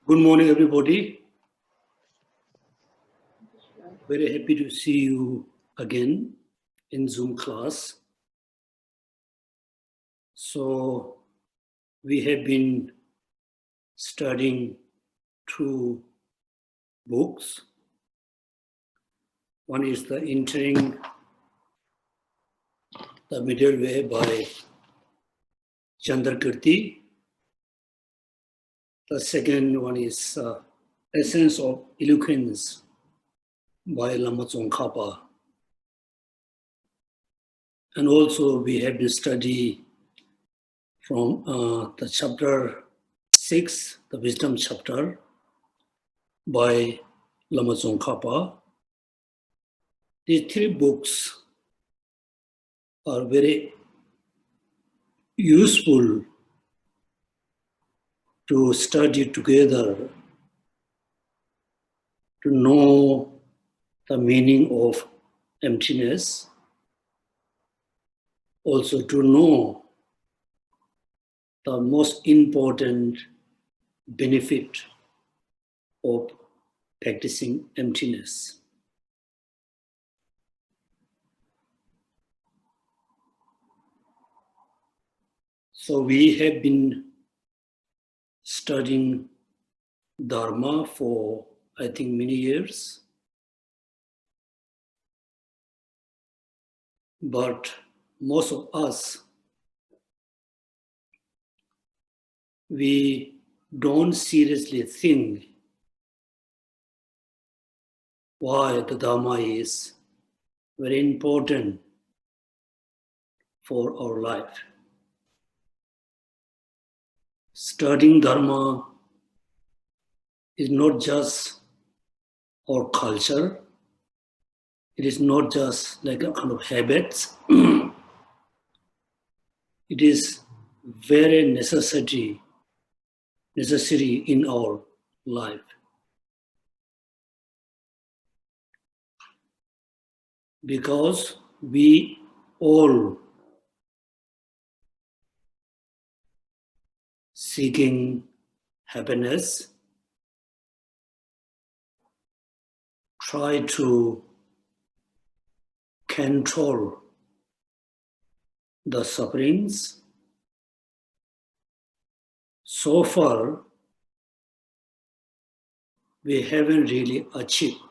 Good morning, everybody. Very happy to see you again in Zoom class. So we have been studying two books. One is the Entering the Middle Way by Chandrakirti. The second one is Essence of Eloquence by Lama Tsongkhapa. And also we have been study from the chapter 6, the Wisdom chapter by Lama Tsongkhapa. These three books are very useful to study together, to know the meaning of emptiness, also to know the most important benefit of practicing emptiness. So we have been studying Dharma for, I think, many years. But most of us, we don't seriously think why the Dharma is very important for our life. Studying Dharma is not just our culture. It is not just like a kind of habits. It is very necessary in our life. Because we all seeking happiness, try to control the sufferings. So far, we haven't really achieved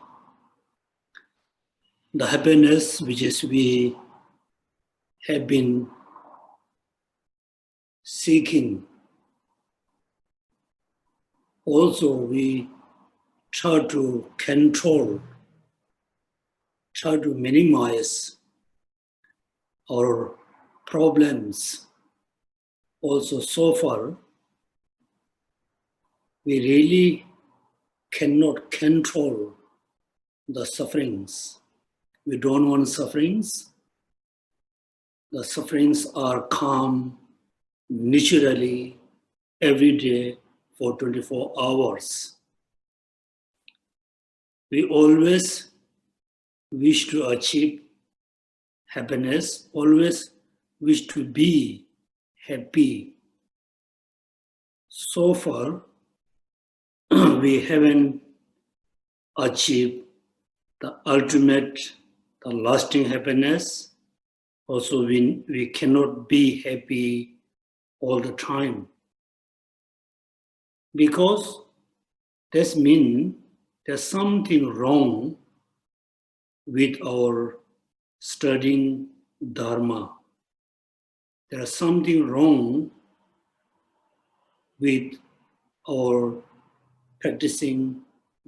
the happiness which is we have been seeking. Also, we try to control, try to minimize our problems. Also, so far, we really cannot control the sufferings. We don't want sufferings. The sufferings are come naturally every day for 24 hours. We always wish to achieve happiness, always wish to be happy. So far, we haven't achieved the ultimate, the lasting happiness. Also, we cannot be happy all the time. Because this means there's something wrong with our studying Dharma. There's something wrong with our practicing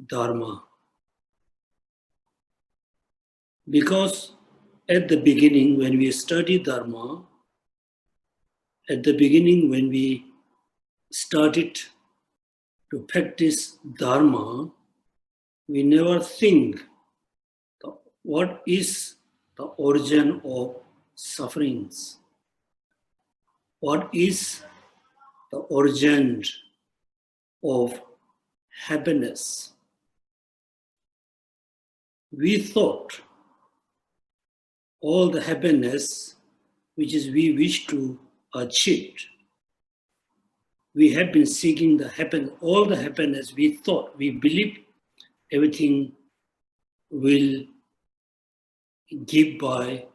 Dharma. Because at the beginning, when we study Dharma, at the beginning when we started to practice Dharma, we never think what is the origin of sufferings. What is the origin of happiness? We thought all the happiness which is we wish to achieve we have been seeking the happiness, all the happiness we thought, we believed everything will give by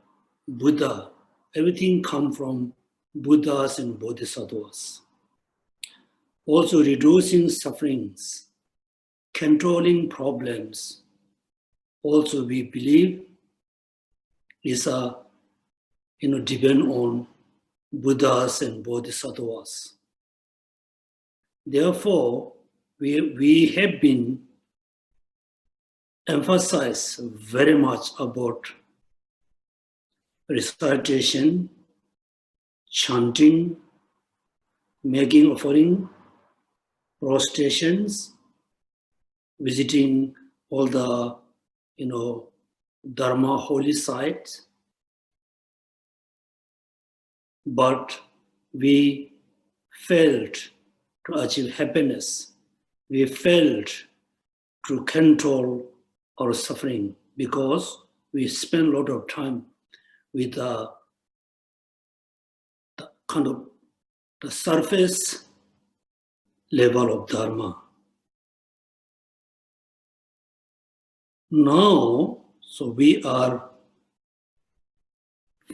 Buddha. Everything come from Buddhas and Bodhisattvas. Also reducing sufferings, controlling problems. Also we believe is depend on Buddhas and Bodhisattvas. Therefore, we have been emphasized very much about recitation, chanting, making offering, prostrations, visiting all the Dharma holy sites. But we failed to achieve happiness. We failed to control our suffering because we spend a lot of time with the surface level of Dharma. Now, so we are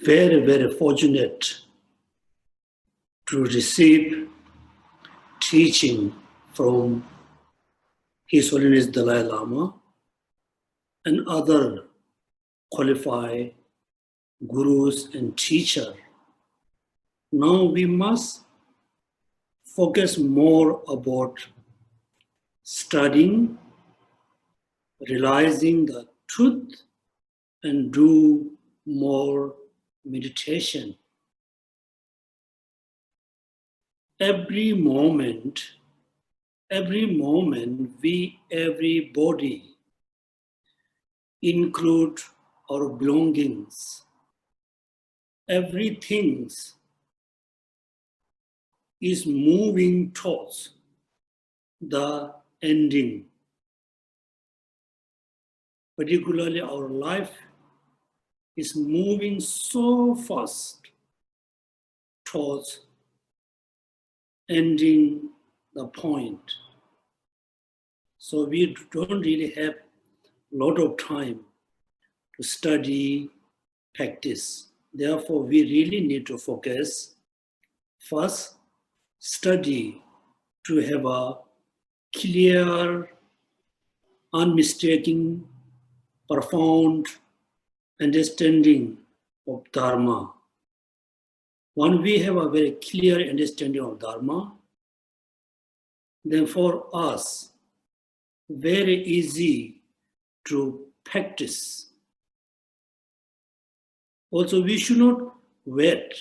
very, very fortunate to receive teaching from His Holiness Dalai Lama and other qualified gurus and teachers. Now we must focus more about studying, realizing the truth, and do more meditation. Every moment, everybody include our belongings. Everything is moving towards the ending. Particularly our life is moving so fast towards ending the point. So we don't really have a lot of time to study, practice. Therefore, we really need to focus. First, study to have a clear, unmistaking, profound understanding of Dharma. When we have a very clear understanding of Dharma, then for us, very easy to practice. Also, we should not wait.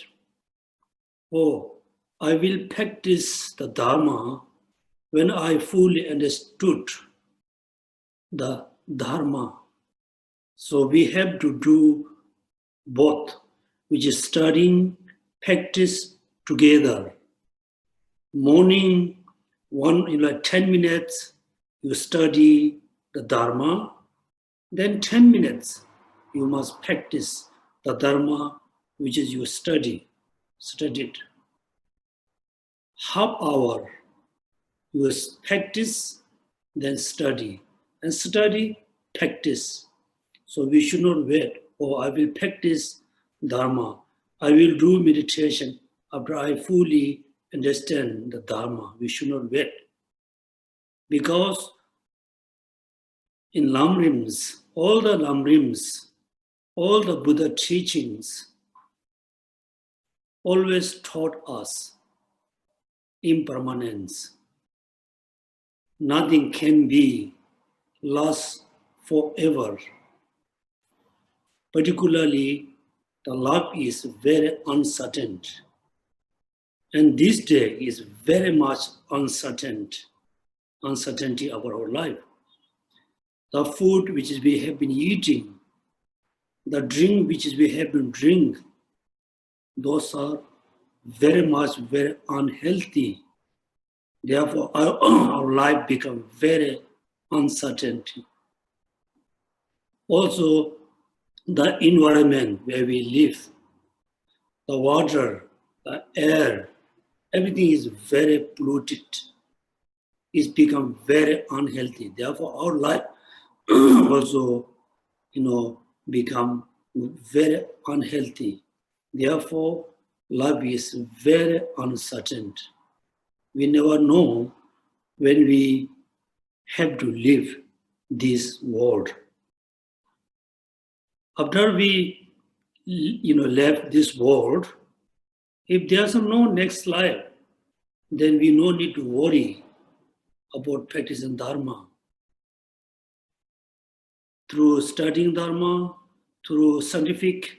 Oh, I will practice the Dharma when I fully understood the Dharma. So we have to do both, which is studying, practice together. Morning, 10 minutes, you study the Dharma. Then 10 minutes, you must practice the Dharma, which is you studied. Half hour, you practice, then study. And study, practice. So we should not wait. Oh, I will practice Dharma. I will do meditation after I fully understand the Dharma. We should not wait. Because in Lamrims, all the Buddha teachings always taught us impermanence. Nothing can be lost forever. Particularly, the life is very uncertain. And this day is very much uncertainty about our life. The food which we have been eating, the drink which we have been drinking, those are very unhealthy. Therefore, our life becomes very uncertain. Also, the environment where we live, the water, the air, everything is very polluted. It's become very unhealthy. Therefore, our life also, become very unhealthy. Therefore, life is very uncertain. We never know when we have to leave this world. After we, left this world, if there's no next life, then we no need to worry about practicing Dharma. Through studying Dharma, through scientific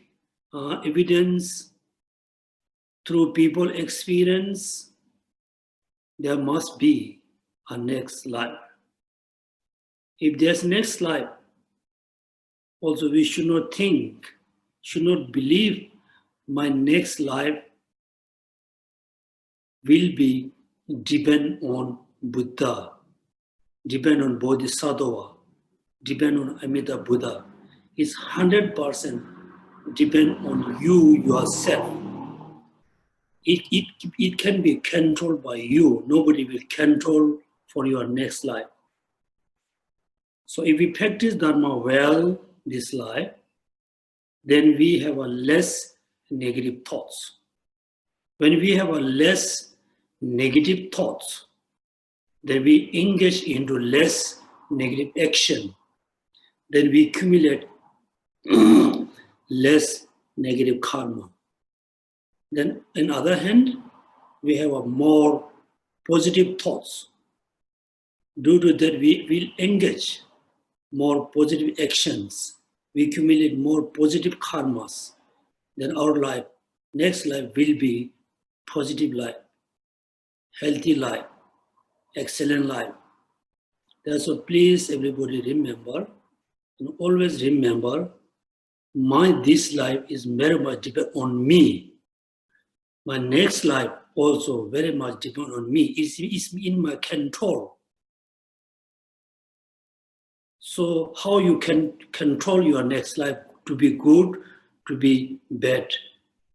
evidence, through people experience, there must be a next life. If there's next life, also we should not think, should not believe my next life will be depend on Buddha, depend on Bodhisattva, depend on Amida Buddha. It's 100% depend on you yourself. It can be controlled by you. Nobody will control for your next life. So if we practice Dharma well this life, then we have a less negative thoughts. When we have a less negative thoughts, then we engage into less negative action. Then we accumulate less negative karma. Then on the other hand, we have a more positive thoughts. Due to that, we will engage more positive actions. We accumulate more positive karmas. Then our life, next life will be positive life, healthy life, excellent life. So please everybody remember, and always remember, this life is very much depend on me. My next life also very much depend on me. It's in my control. So how you can control your next life to be good, to be bad,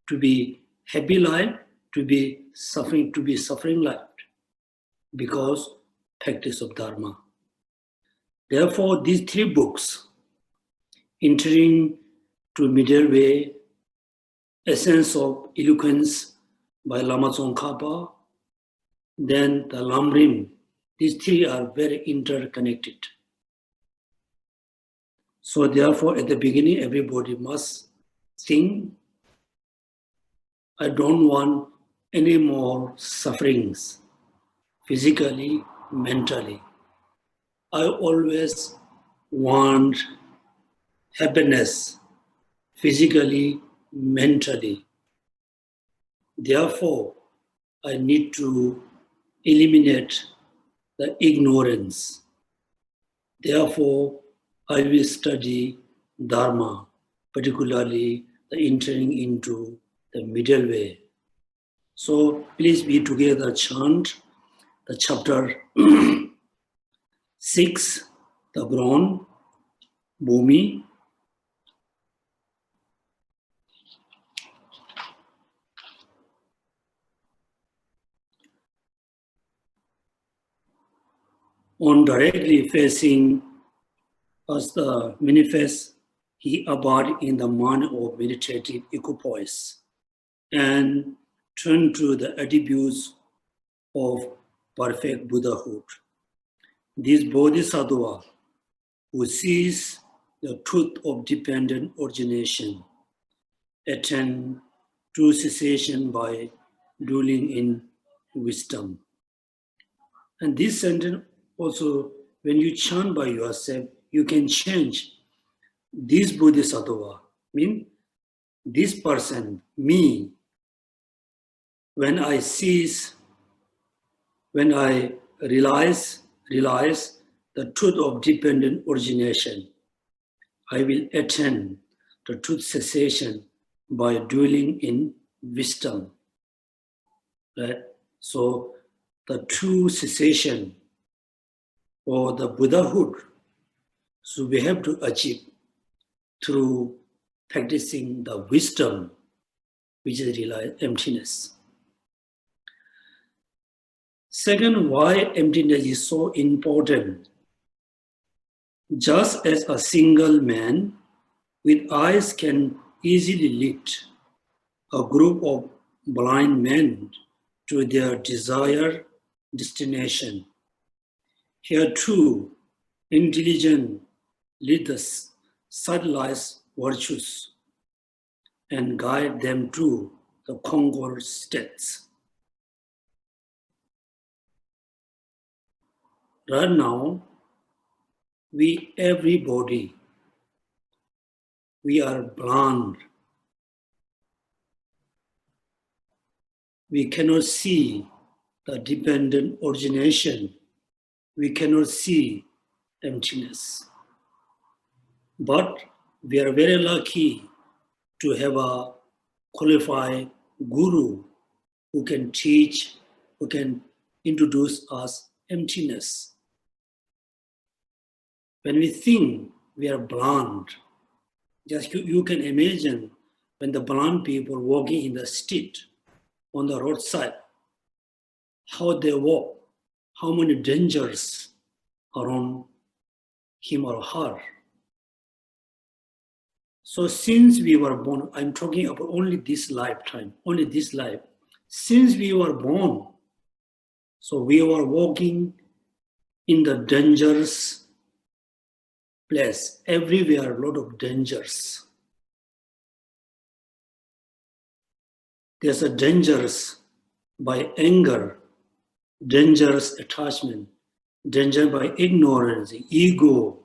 to be happy life, to be suffering life, because practice of Dharma. Therefore, these three books, Entering to Middle Way, Essence of Eloquence by Lama Tsongkhapa, then the Lamrim, these three are very interconnected. So therefore, at the beginning, everybody must think, I don't want any more sufferings, physically, mentally. I always want happiness, physically, mentally. Therefore, I need to eliminate the ignorance. Therefore, I will study Dharma, particularly the entering into the middle way. So please be together, chant the chapter 6, the ground, Bhumi. On directly facing us the manifest, he abode in the manner of meditative equipoise and turned to the attributes of perfect Buddhahood. This Bodhisattva who sees the truth of dependent origination attain true cessation by dwelling in wisdom. And this sentence also, when you chant by yourself, you can change this Bodhisattva, mean this person, me, when I realize the truth of dependent origination, I will attain the truth cessation by dwelling in wisdom. Right? So the true cessation or the Buddhahood, so we have to achieve through practicing the wisdom, which is realize emptiness. Second, why emptiness is so important. Just as a single man with eyes can easily lead a group of blind men to their desired destination, here too, intelligence lead the subtlest virtues and guide them to the conquered states. Right now, everybody, we are blind. We cannot see the dependent origination. We cannot see emptiness. But we are very lucky to have a qualified guru who can teach, who can introduce us emptiness. When we think we are blind, just you can imagine when the blind people walking in the street, on the roadside, how they walk, how many dangers around him or her. So since we were born, I'm talking about only this lifetime, only this life. Since we were born, so we were walking in the dangerous place. Everywhere, a lot of dangers. There's a dangers by anger, dangerous attachment, danger by ignorance, ego,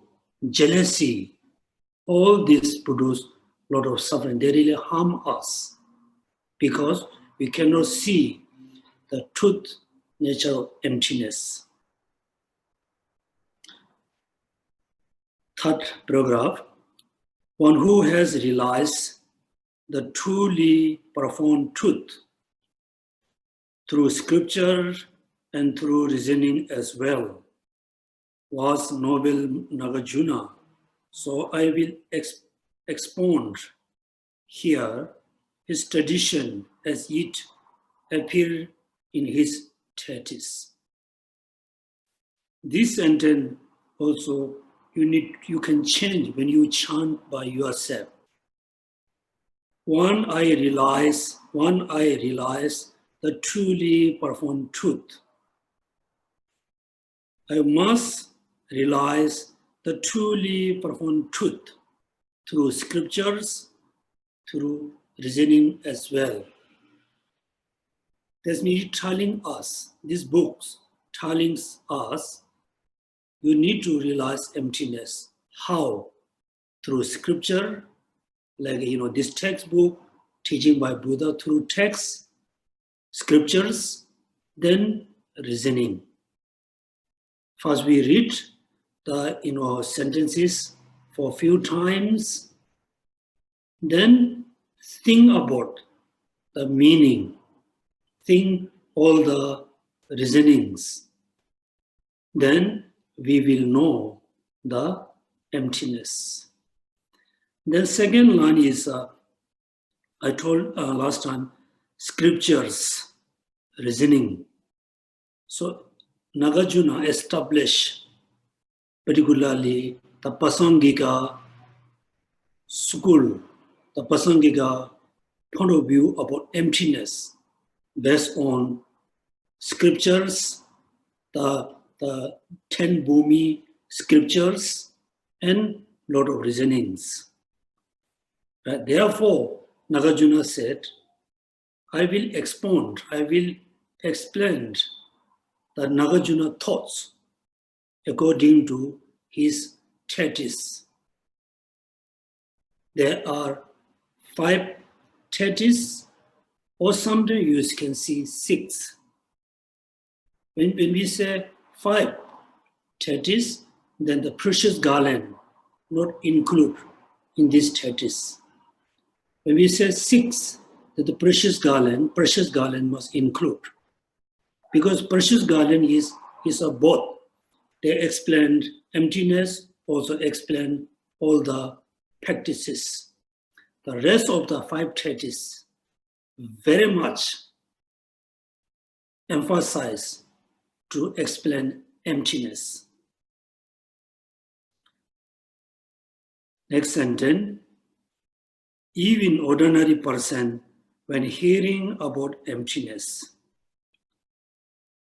jealousy. All this produce a lot of suffering. They really harm us because we cannot see the truth nature of emptiness. Third paragraph, one who has realized the truly profound truth through scripture and through reasoning as well was noble Nagarjuna. So I will expound here his tradition as it appeared in his treatise. This sentence also you can change when you chant by yourself. One I realize the truly profound truth. I must realize the truly profound truth through scriptures, through reasoning as well. That's me telling us, these books telling us, you need to realize emptiness. How? Through scripture, like this textbook, teaching by Buddha through texts, scriptures, then reasoning. First we read the sentences for a few times, then think about the meaning, think all the reasonings. Then we will know the emptiness. The second line is, I told last time, scriptures, reasoning. So Nagarjuna established particularly the Pasangika school, the Pasangika point of view about emptiness based on scriptures, the 10 Bhumi scriptures, and lot of reasonings. Right? Therefore, Nagarjuna said, I will expound, I will explain the Nagarjuna thoughts according to his treatise. There are 5 treatises, or sometimes you can see 6. When we say 5 treatises, then the precious garland not include in this treatise. When we say 6, that the precious garland must include. Because precious garland is a both. They explained emptiness, also explain all the practices. The rest of the 5 treatises very much emphasize to explain emptiness. Next sentence, even ordinary person, when hearing about emptiness,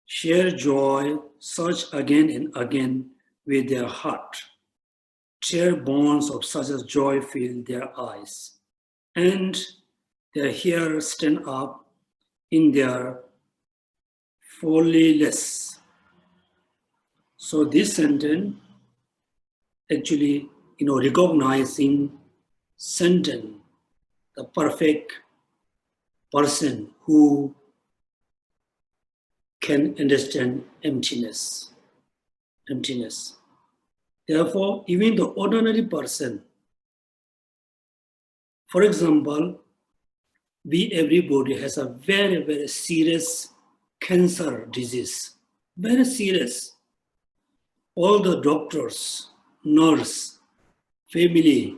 share joy, search again and again with their heart. Tear bonds of such as joy fill their eyes, and their hair stand up in their foliless. So this sentence actually, recognizing sentence, the perfect person who can understand emptiness. Therefore, even the ordinary person, for example, everybody has a very, very serious cancer disease, very serious. All the doctors, nurse, family,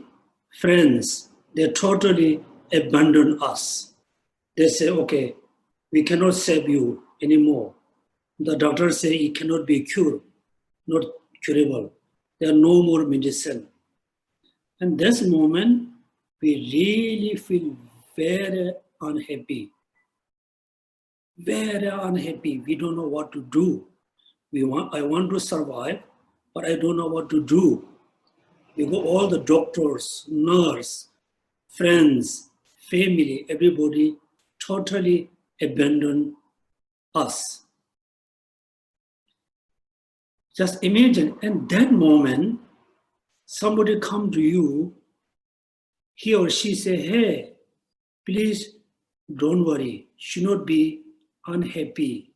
friends, they totally abandon us. They say, okay, we cannot save you anymore. The doctors say it cannot be cured, not curable. There are no more medicine. And this moment, we really feel very unhappy. Very unhappy. We don't know what to do. I want to survive, but I don't know what to do. You go, all the doctors, nurse, friends, family, everybody totally abandon us. Just imagine, in that moment, somebody come to you, he or she say, hey, please don't worry, should not be unhappy.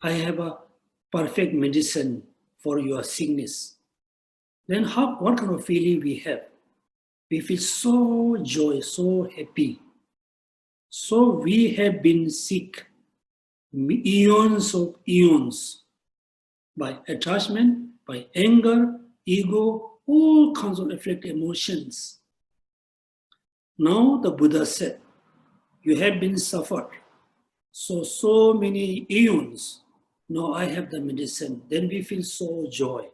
I have a perfect medicine for your sickness. Then what kind of feeling we have? We feel so joy, so happy. So we have been sick eons of eons by attachment, by anger, ego, all kinds of affect emotions. Now the Buddha said, you have been suffered. So many eons. Now I have the medicine. Then we feel so joy.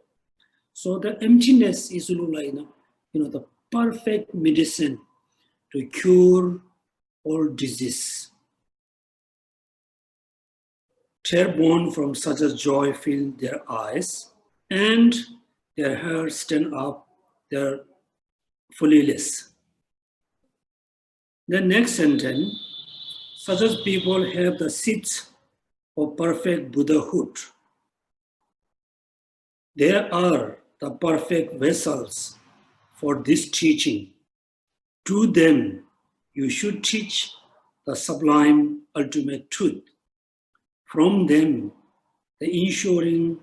So the emptiness is like, the perfect medicine to cure all disease. Tear born from such a joy fill their eyes, and their hair stand up, their foliless. The next sentence, such as people have the seeds of perfect Buddhahood. There are the perfect vessels for this teaching. To them, you should teach the sublime ultimate truth. From them, the ensuring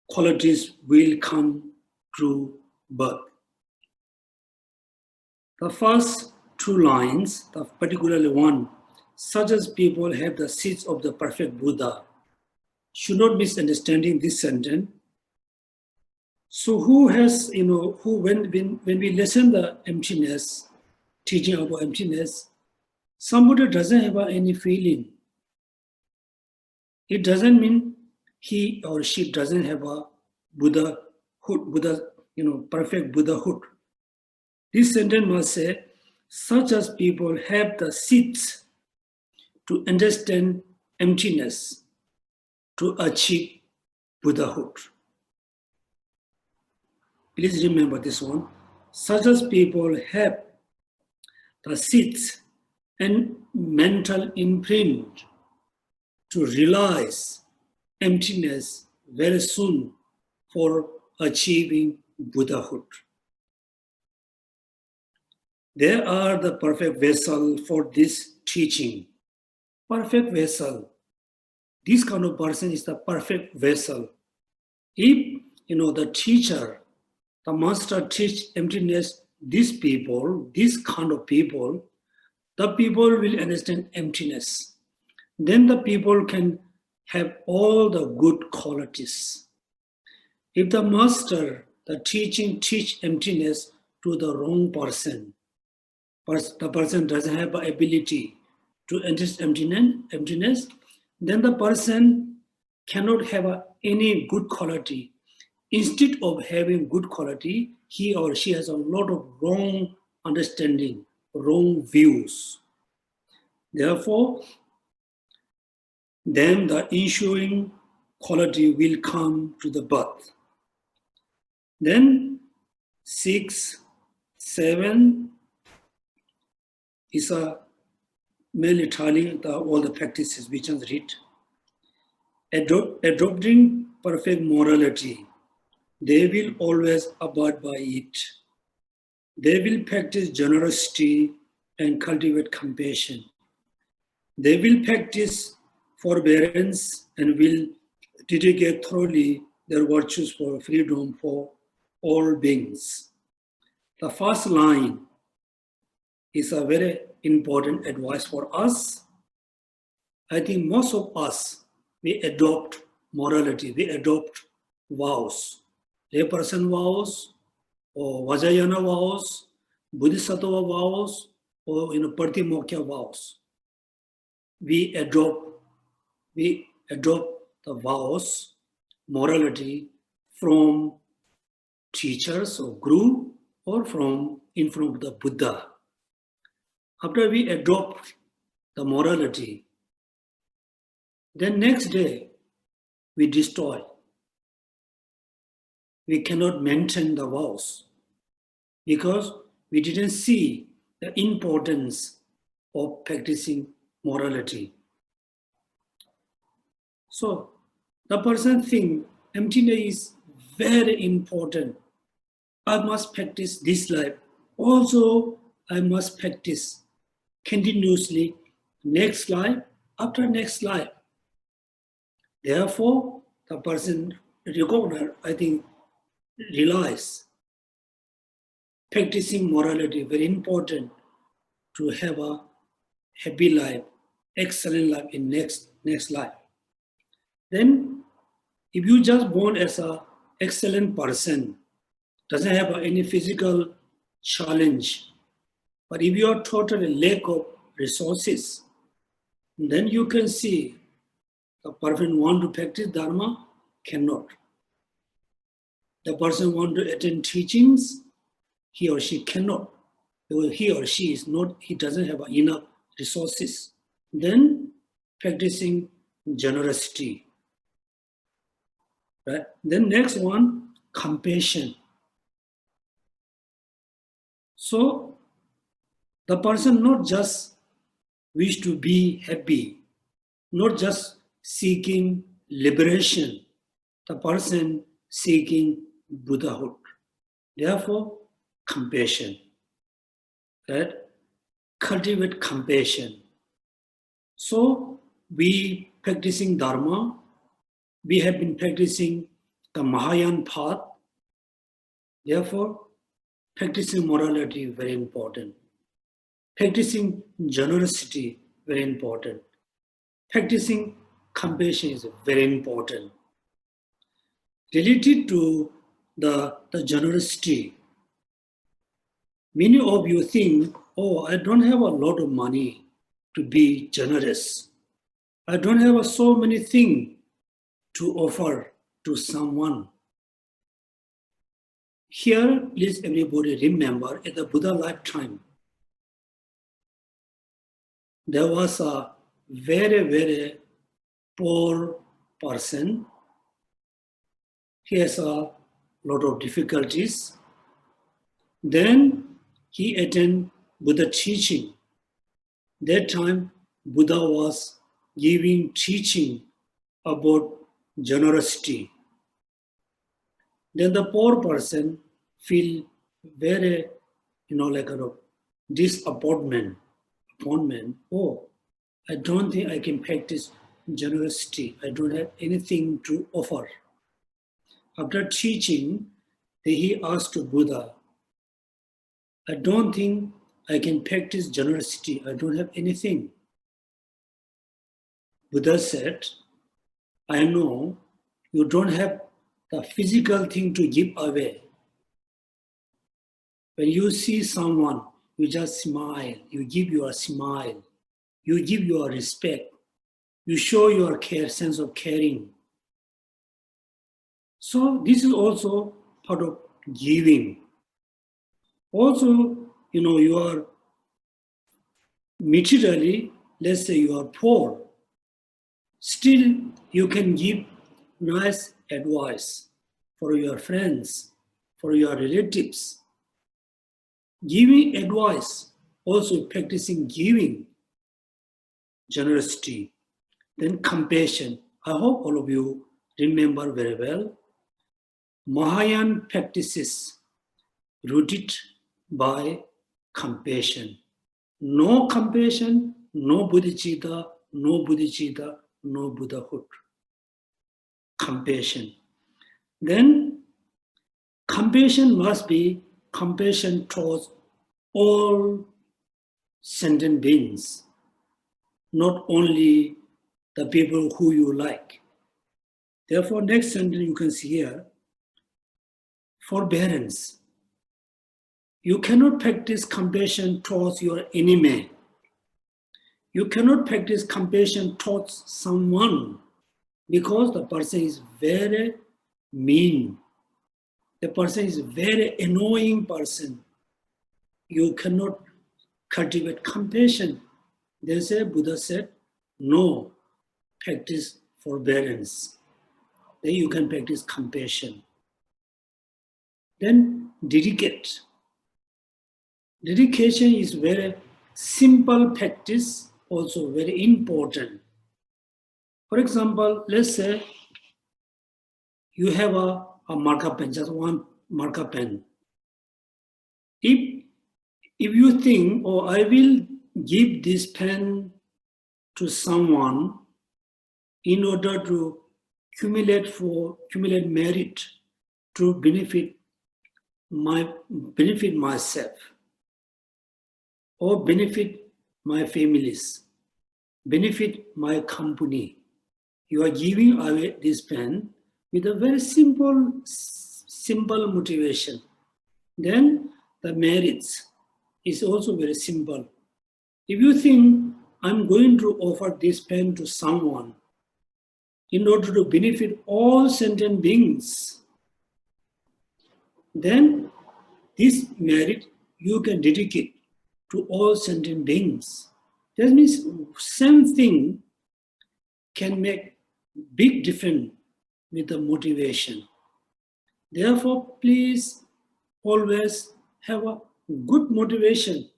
qualities will come through birth. The first two lines, the particularly one, such as people have the seeds of the perfect Buddha, should not misunderstanding this sentence. So who has, when we listen the emptiness, teaching about emptiness, somebody doesn't have any feeling. It doesn't mean he or she doesn't have a Buddhahood, perfect Buddhahood. This sentence must say, such as people have the seeds to understand emptiness, to achieve Buddhahood. Please remember this one. Such as people have the seeds and mental imprint to realize emptiness very soon for achieving Buddhahood. They are the perfect vessel for this teaching. Perfect vessel. This kind of person is the perfect vessel. If, the teacher, the master teach emptiness, these people, this kind of people, the people will understand emptiness. Then the people can have all the good qualities. If the master, the teaching teach emptiness to the wrong person, the person doesn't have the ability to understand emptiness, then the person cannot have any good quality. Instead of having good quality, he or she has a lot of wrong understanding, wrong views. Therefore, then the ensuing quality will come to the birth. Then 6, 7 is mainly telling all the practices which is read. Adopting perfect morality, they will always abide by it. They will practice generosity and cultivate compassion. They will practice forbearance and will dedicate thoroughly their virtues for freedom for all beings. The first line is a very important advice for us. I think most of us, we adopt morality, we adopt vows. Layperson vows, or Vajrayana vows, Bodhisattva vows, or Pratimokya vows. We adopt the vows, morality from teachers or guru or from the Buddha. After we adopt the morality, then next day we destroy. We cannot maintain the vows because we didn't see the importance of practicing morality. So the person thinks emptiness is very important. I must practice this life. Also, I must practice continuously next life after next life. Therefore, the person realize practicing morality very important to have a happy life, excellent life in next life. Then, if you just born as an excellent person, doesn't have any physical challenge, but if you are totally lack of resources, then you can see the person want to practice Dharma, cannot. The person want to attend teachings, he or she cannot. He or she is not, he doesn't have enough resources. Then practicing generosity. Right? Then next one, compassion. So the person not just wish to be happy, not just seeking liberation, the person seeking Buddhahood. Therefore, compassion. Right? Cultivate compassion. So we practicing Dharma, we have been practicing the Mahayana path. Therefore, practicing morality is very important. Practicing generosity, very important. Practicing compassion is very important. Related to the generosity, many of you think, oh, I don't have a lot of money to be generous. I don't have so many things to offer to someone. Here, please everybody remember, at the Buddha lifetime, there was a very, very poor person. He has a lot of difficulties. Then he attended Buddha teaching. That time, Buddha was giving teaching about generosity. Then the poor person feel very, like a disappointment. Oh, I don't think I can practice generosity. I don't have anything to offer. After teaching, he asked Buddha, I don't think I can practice generosity. I don't have anything. Buddha said, I know you don't have the physical thing to give away. When you see someone, you just smile. You give your smile. You give your respect. You show your care, sense of caring. So this is also part of giving. Also, you are materially, let's say you are poor, still you can give nice advice for your friends, for your relatives. Giving advice, also practicing giving, generosity, then compassion. I hope all of you remember very well. Mahayana practices rooted by compassion. No compassion, no bodhicitta, no bodhicitta, no Buddhahood. Compassion. Then compassion must be compassion towards all sentient beings, not only the people who you like. Therefore, next sentence you can see here, forbearance. You cannot practice compassion towards your enemy. You cannot practice compassion towards someone because the person is very mean. The person is a very annoying person. You cannot cultivate compassion. Buddha said, no, practice forbearance. Then you can practice compassion. Then dedicate. Dedication is very simple practice, also very important. For example, let's say you have a marker pen, just one marker pen. If you think, I will give this pen to someone in order to accumulate merit to benefit myself or benefit my families, benefit my company. You are giving away this pen with a very simple motivation. Then the merits is also very simple. If you think I'm going to offer this pen to someone in order to benefit all sentient beings, then this merit you can dedicate to all sentient beings. That means same thing can make big difference with the motivation. Therefore, please always have a good motivation.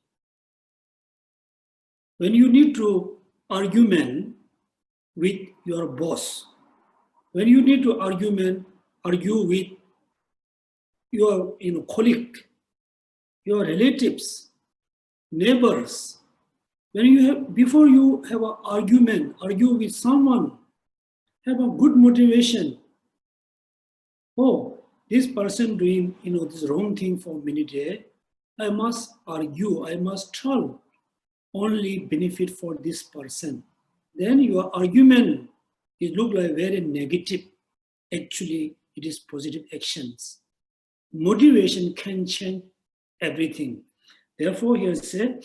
When you need to argument with your boss, when you need to argue with your colleague, your relatives, neighbors, before you have an argument, argue with someone, have a good motivation. This person doing this wrong thing for many days, I must argue, I must tell only benefit for this person. Then your argument is look like very negative. Actually, it is positive actions. Motivation can change everything. Therefore, here said,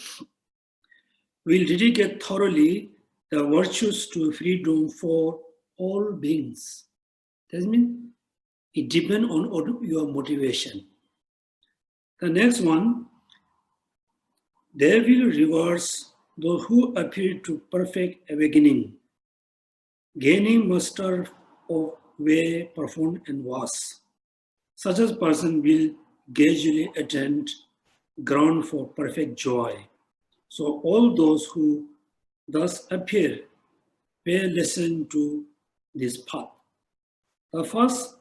we'll dedicate thoroughly the virtues to freedom for all beings. That means it depends on your motivation. The next one, they will reverse those who appear to perfect awakening, gaining master of way, performed and was. Such a person will gradually attain ground for perfect joy. So all those who thus appear pay listen to this path. The first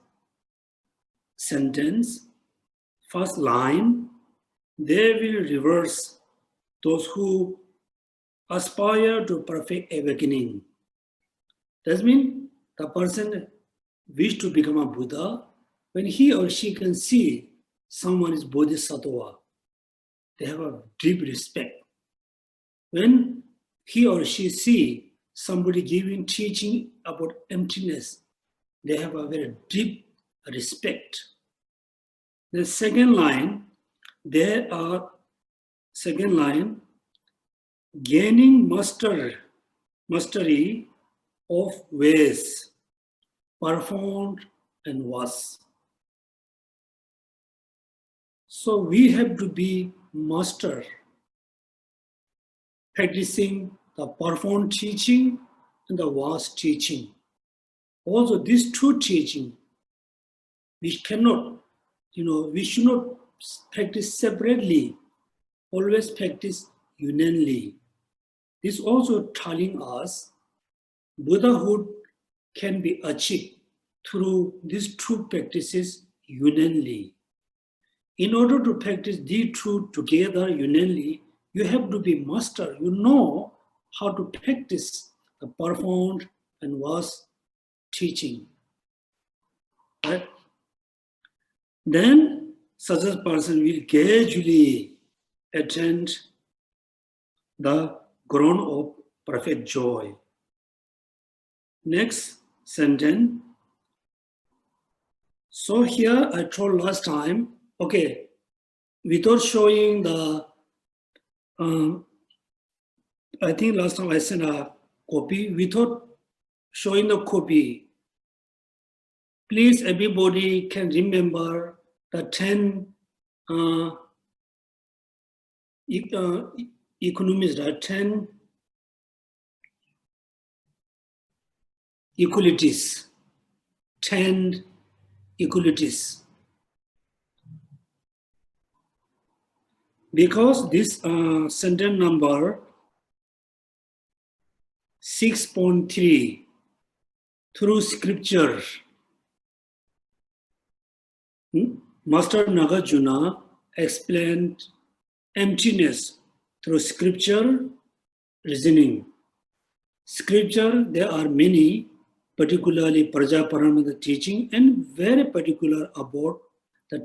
sentence, first line, they will reverse those who aspire to perfect awakening. That means the person wish to become a Buddha, when he or she can see someone is Bodhisattva, they have a deep respect. When he or she see somebody giving teaching about emptiness, they have a very deep respect. The second line, gaining mastery of ways, performed and was. So we have to be master, practicing the profound teaching and the vast teaching. Also, these two teaching, we cannot, we should not practice separately, always practice unionly. This also telling us Buddhahood can be achieved through these two practices unionly. In order to practice these two together unionly, you have to be master. You know how to practice the profound and vast teaching. Right? Then such a person will gradually attain the ground of perfect joy. Next sentence. So here I told last time, okay, without showing the, I think last time I sent a copy, without showing the copy, please everybody can remember the 10 economies, right? 10 equalities, 10 equalities. Because this sentence number 6.3 through scripture, Master Nagarjuna explained emptiness through scripture reasoning. Scripture, there are many, particularly Prajaparamita teaching, and very particular about the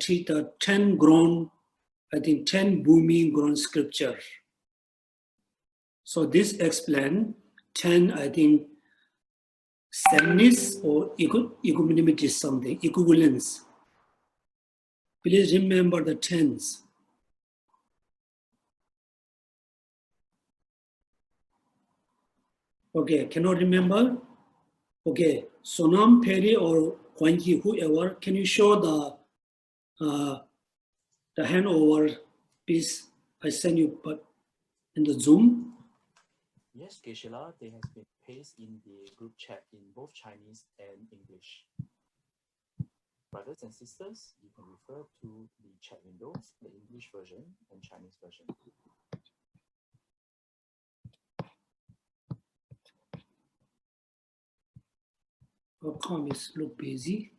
10 grown, I think 10 Bhumi grown scripture. So this explain 10, I think, sameness or equanimity something, equivalence. Please remember the 10s. Okay, cannot remember? Okay, Sonam, Peri, or Kwanji, whoever, can you show the hand over, please? I send you but in the Zoom. Yes, Geshe-la, they have been pasted in the group chat in both Chinese and English. Brothers and sisters, you can refer to the chat windows, the English version and Chinese version. How come it look busy?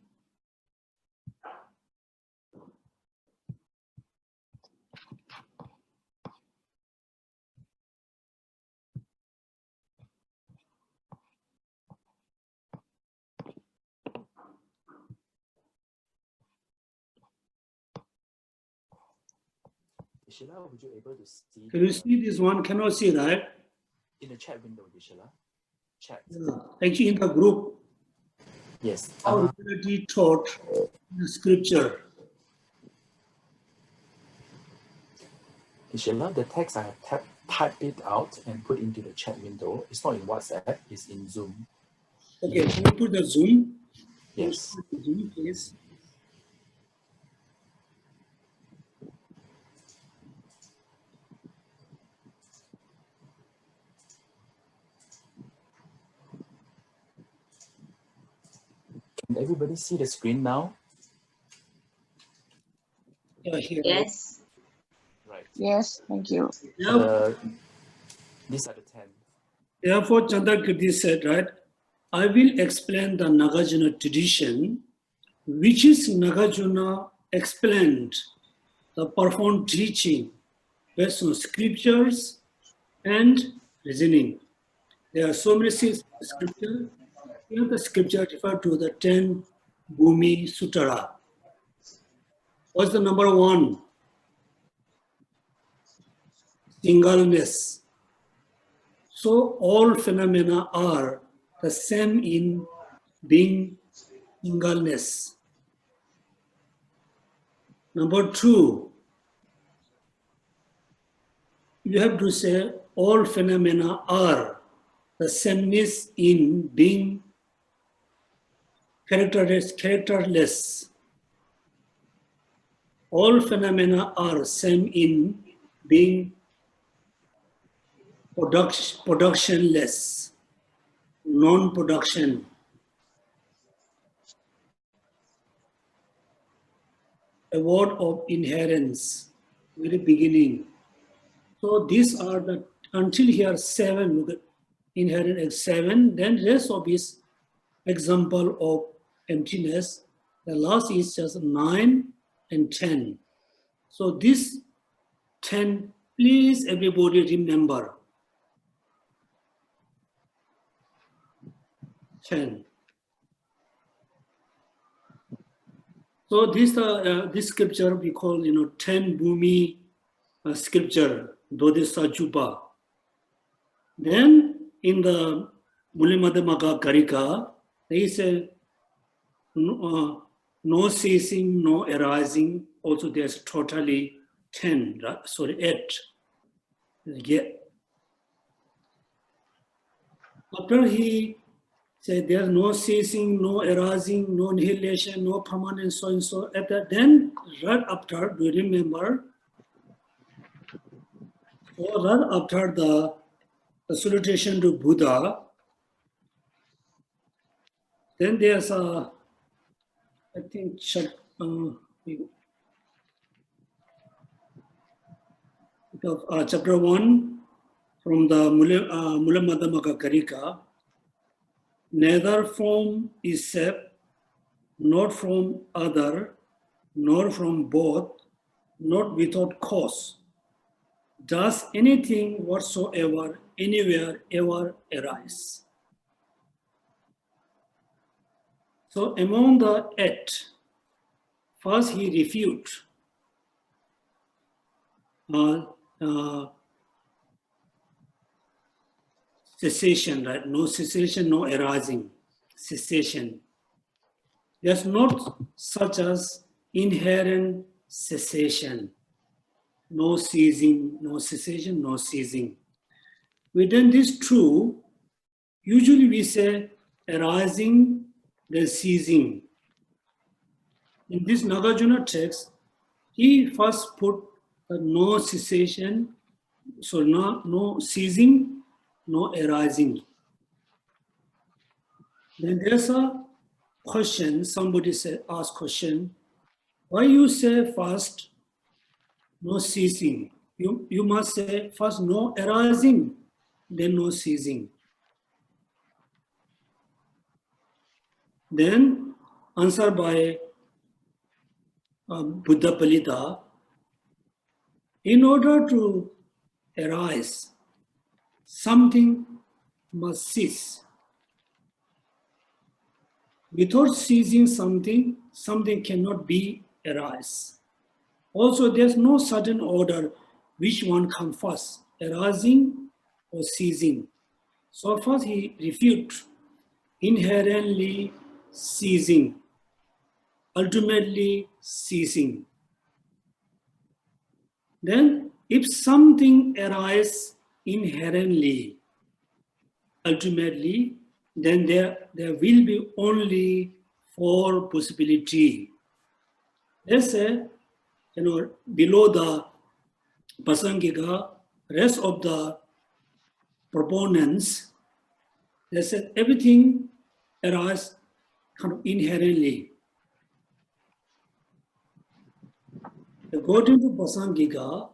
Geshe-la, would you able to see? Can you see this one? Cannot see that? In the chat window, Geshe-la. Chat. Actually, in the group. Yes. How reality taught in the scripture. Geshe-la, the text I have typed it out and put into the chat window. It's not in WhatsApp, it's in Zoom. Okay, can you put the Zoom? Yes. Zoom, please. Can everybody see the screen now? Yeah, here. Yes. Right. Yes, thank you. These are the 10. Therefore, Chandrakirti said, right, I will explain the Nagarjuna tradition, which is Nagarjuna explained the profound teaching based on scriptures and reasoning. There are so many scriptures. Here the scripture refer to the 10 Bhumi Sutara. What's the number 1? Singleness. So all phenomena are the same in being singleness. Number 2, you have to say all phenomena are the sameness in being characterless. All phenomena are same in being productionless, non-production. A word of inherence, very beginning. So these are the, until here 7, look at inherent as 7, then rest of is example of emptiness. The last is just 9 and 10. So this 10, please everybody remember. 10. So this scripture we call 10 Bhumi scripture, Dodesa Jukpa. Then in the Madhyamikavatara, they say no ceasing, no arising. Also there's totally 10, right? Sorry, 8. Yeah. After he said there's no ceasing, no arising, no annihilation, no permanence, so and so. Then right after, do you remember? So right after the salutation to Buddha, then there's a, I think, chapter 1 from the Madhyamikavatara. Neither from is self, not from other, nor from both, not without cause. Does anything whatsoever, anywhere, ever arise? So among the 8, first he refutes cessation, right? No cessation, no arising. Cessation. There's not such as inherent cessation. No ceasing, no cessation, no ceasing. Within this true, usually we say arising, then ceasing. In this Nagarjuna text, he first put the no cessation, so no ceasing, no arising. Then there's a question, somebody ask question, why you say first no ceasing? You must say first no arising, then no ceasing. Then answer by Buddha Palita, in order to arise, something must cease. Without ceasing something, something cannot be arise. Also, there's no certain order which one comes first, arising or ceasing. So first he refutes inherently ceasing, ultimately ceasing. Then if something arises inherently, ultimately, then there will be only 4 possibilities. Let's say, below the Pasangika, rest of the proponents, they said everything arises kind of inherently. According to Pasangika,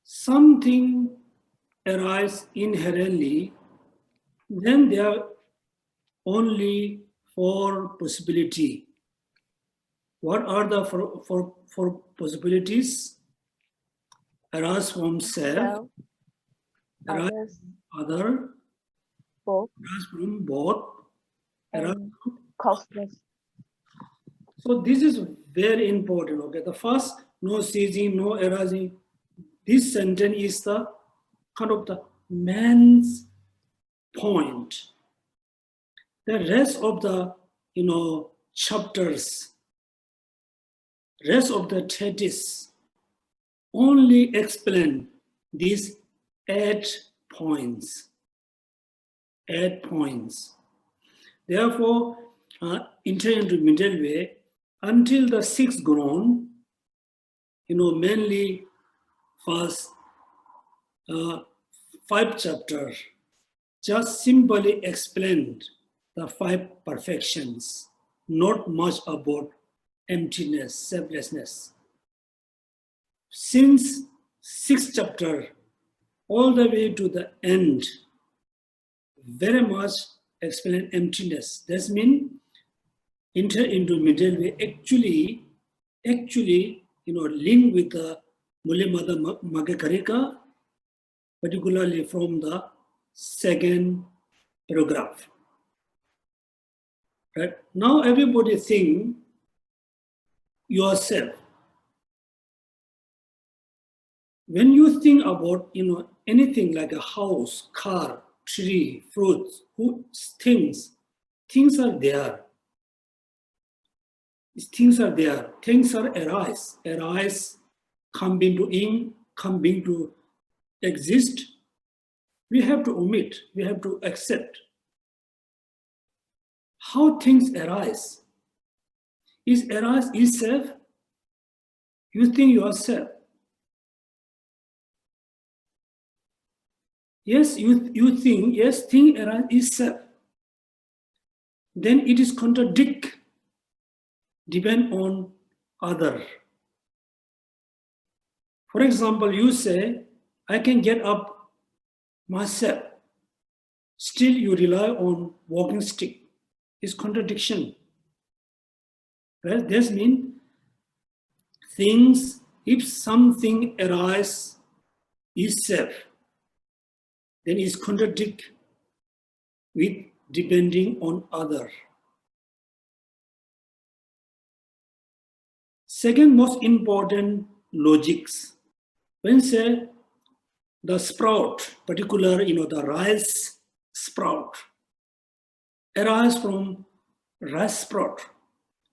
something arises inherently, then there are only 4 possibilities. What are the four possibilities? Arise from self, arise from other, both, arise from both, arise from causeless. So this is very important. Okay, the first, no ceasing, no arising. This sentence is the kind of the man's point. The rest of the chapters, rest of the treatise only explain these 8 points. 8 points. Therefore, enter into middle way until the sixth grown, mainly first 5 chapter, just simply explained the 5 perfections, not much about emptiness, selflessness. Since 6th chapter, all the way to the end, very much explain emptiness. That means enter into middle way, actually, link with the Madhyamikavatara, particularly from the 2nd paragraph. Right? Now everybody think yourself. When you think about, anything like a house, car, tree, fruits, things are there. Things are there. Things are arise, come into being, come into exist. We have to omit, we have to accept. How things arise? Is arise itself? You think yourself. Yes, you think, yes, thing arise itself. Then it is contradict, depend on other. For example, you say, I can get up myself. Still you rely on walking stick. It's contradiction. Well, this means things, if something arises itself, then it's contradict with depending on other. Second most important logics. When say the sprout, particular, the rice sprout, arise from rice sprout.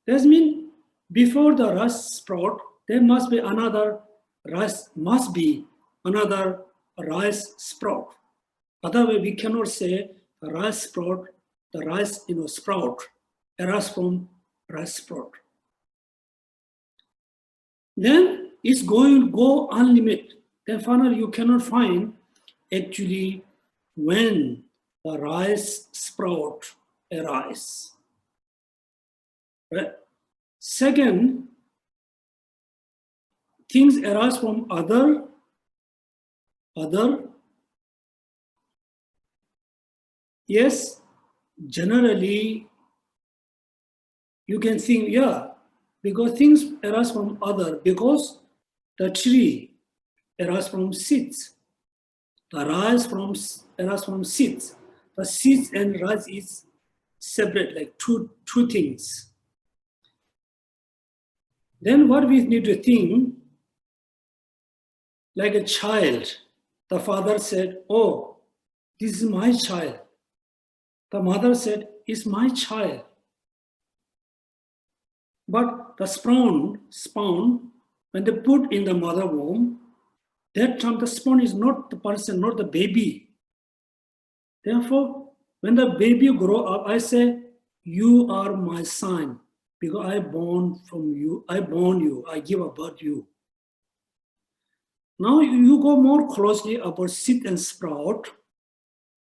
That means before the rice sprout, there must be another rice sprout. Otherwise, we cannot say the rice sprout, sprout arises from rice sprout. Then it's going to go unlimited. Then finally, you cannot find actually when the rice sprout arises. Right? Second, things arise from other. Yes, generally you can think, yeah, because things arise from other, because the tree arises from seeds. The rice arise from seeds. The seeds and rice is separate, like two things. Then what we need to think, like a child, the father said, oh, this is my child. The mother said, it's my child. But the spawn, when they put in the mother womb, that time the spawn is not the person, not the baby. Therefore, when the baby grow up, I say, you are my son, because I born you, I give about you. Now you go more closely about seed and sprout.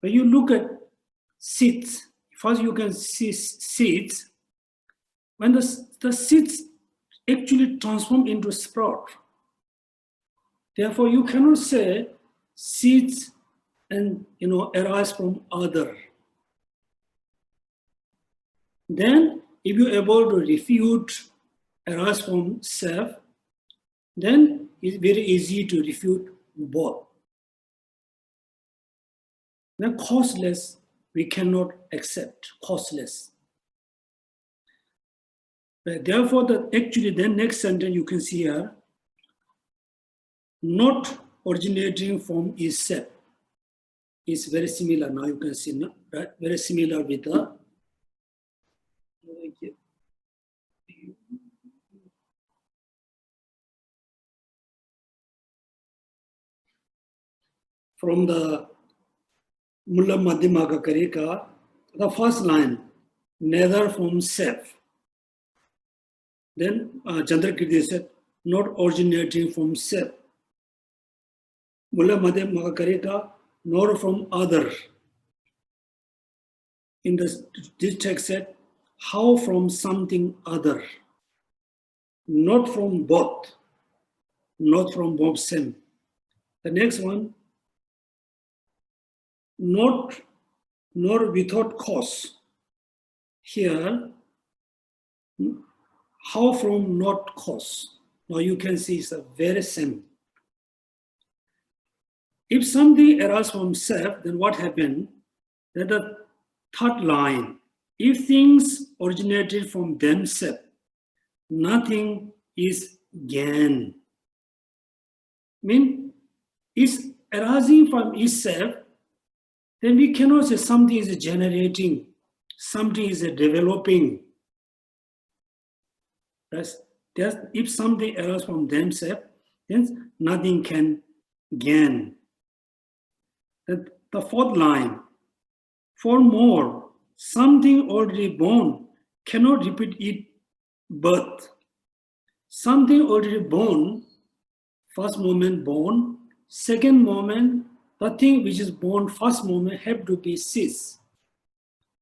When you look at seeds, first you can see seeds. When the seeds actually transform into sprout. Therefore, you cannot say seeds and arise from other. Then, if you're able to refute arise from self, then it's very easy to refute both. Then causeless, we cannot accept causeless. But therefore, the next sentence you can see here, not originating from itself, is very similar. Now you can see, right? Very similar with the from the Madhyamikavatara, the first line, neither from self. Then Chandrakirti said, not originating from self. Mula Madhyamikavatara, nor from other. In this text said, how from something other? Not from both, not from both same. The next one, not nor without cause. Here, how from not cause? Now you can see it's a very same. If something arises from self, then what happened? That the third line, if things originated from themselves, nothing is gain. Mean, it's arising from itself, then we cannot say something is generating, something is developing. If something arises from themselves, then nothing can gain. The fourth line, for more, something already born cannot repeat its birth. Something already born, first moment born, second moment, the thing which is born first moment have to be cease.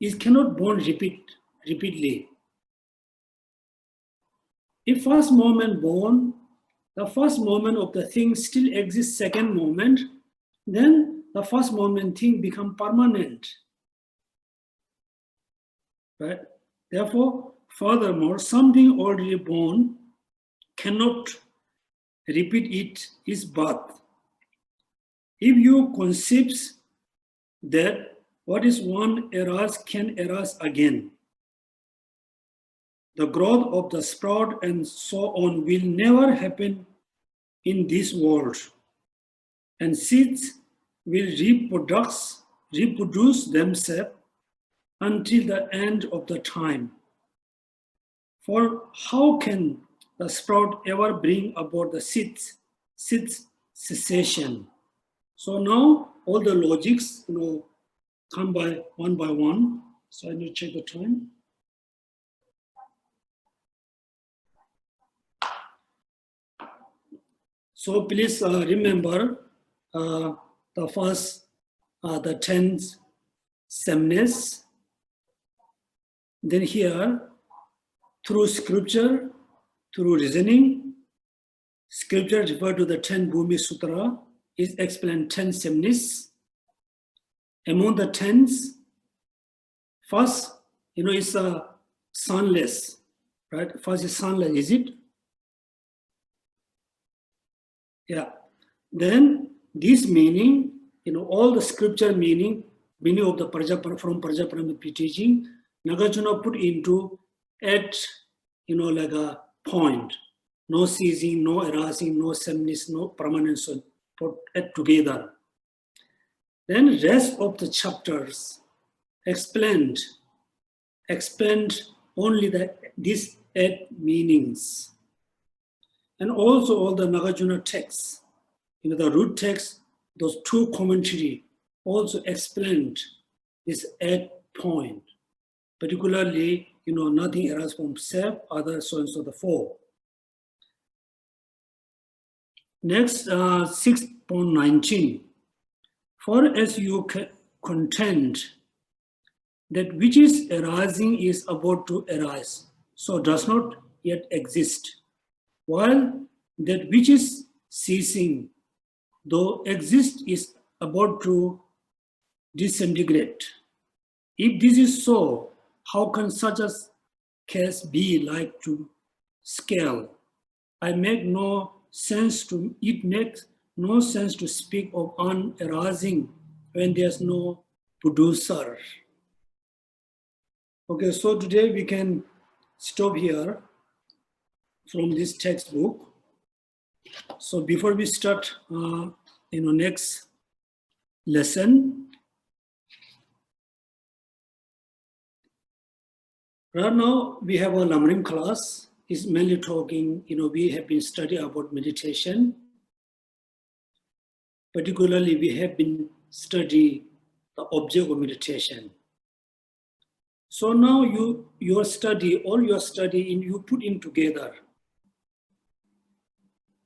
It cannot born repeatedly. If first moment born, the first moment of the thing still exists second moment, then the first moment thing become permanent. Right? Therefore, furthermore, something already born cannot repeat its birth. If you conceive that what is one arise can arise again, the growth of the sprout and so on will never happen in this world, and seeds will reproduce themselves until the end of the time. For how can the sprout ever bring about the seeds cessation? So now all the logics, come by one. So I need to check the time. So please remember the first, the 10 sameness. Then here, through scripture, through reasoning, scripture referred to the 10 Bhumi Sutra, is explained 10 sameness. Among the 10s, first, is sunless, right? First is sunless, is it? Yeah. Then this meaning, all the scripture meaning of the from Prajaparamita teaching, Nagarjuna put into 8, like a point. No ceasing, no arising, no sameness, no permanence, put it together. Then rest of the chapters explained only these 8 meanings. And also all the Nagarjuna texts, the root text, those 2 commentary also explained this 8 point. Particularly, nothing arises from self, other so and so the 4. Next, 6.19. For as you contend that which is arising is about to arise, so does not yet exist, while that which is ceasing, though exist, is about to disintegrate. If this is so, how can such a case be like to scale? It makes no sense to speak of unarising when there's no producer. Okay, so today we can stop here from this textbook. So before we start, next lesson, right now we have a Lamrim class. It's mainly talking, we have been studying about meditation. Particularly, we have been studying the object of meditation. So now your study, all your study, you put in together.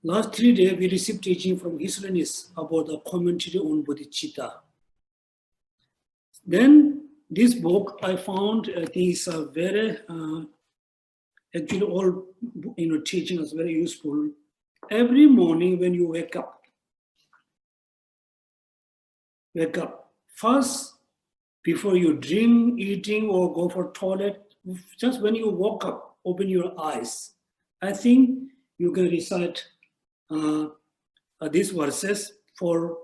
Last 3 days, we received teaching from His Holiness about the commentary on bodhicitta. Then this book I found, I think it's a very, actually all teaching is very useful. Every morning when you wake up, first, before you drink, eating, or go for toilet, just when you woke up, open your eyes. I think you can recite these verses for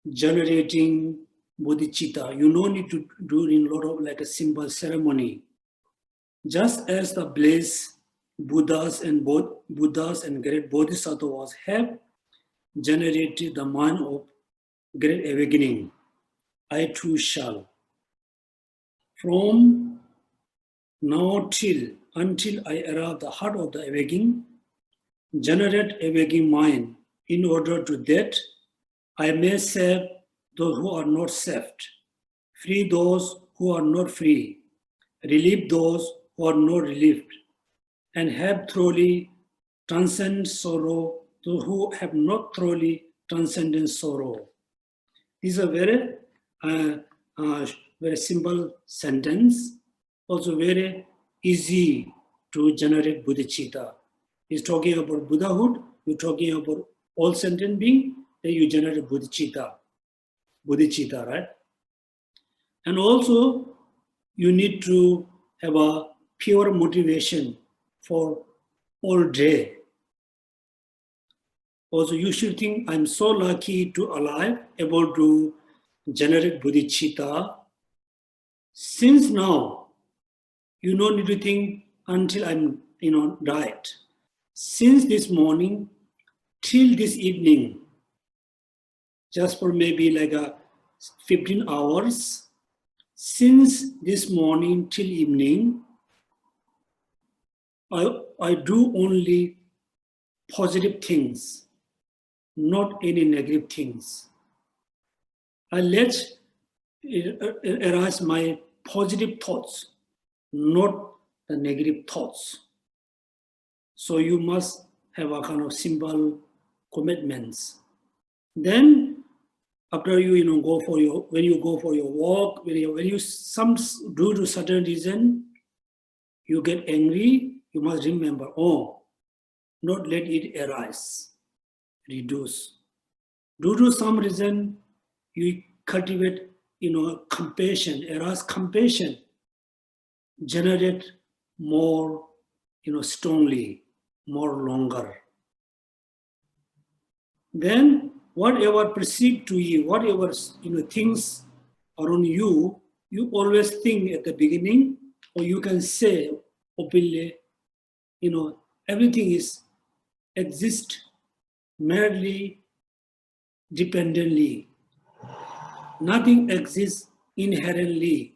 generating bodhicitta. You no need to do in a lot of like a simple ceremony. Just as the blessed Buddhas and great bodhisattvas have generated the mind of great awakening, I too shall. From now until I arrive the heart of the awakening, generate awakening mind, in order to that I may save those who are not saved, free those who are not free, relieve those who are not relieved, and have thoroughly transcended sorrow those who have not thoroughly transcended sorrow. This is a very simple sentence, also very easy to generate bodhicitta. He's talking about Buddhahood, you're talking about all sentient being, then you generate bodhicitta, right? And also, you need to have a pure motivation for all day. Also, you should think, I'm so lucky to alive, able to generate bodhicitta. Since now, you don't need to think until I'm, died. Since this morning till this evening, just for maybe like 15 hours, since this morning till evening, I do only positive things, not any negative things. I let it arise my positive thoughts, not the negative thoughts. So you must have a kind of simple commitments. Then after you go for your, when you go for your walk, when you some due to certain reason you get angry, you must remember, not let it arise, reduce. Due to some reason you cultivate compassion, arouse compassion, generate more strongly, more longer. Then whatever perceived to you, whatever things around you, you always think at the beginning, or you can say openly, everything is exist merely dependently. Nothing exists inherently.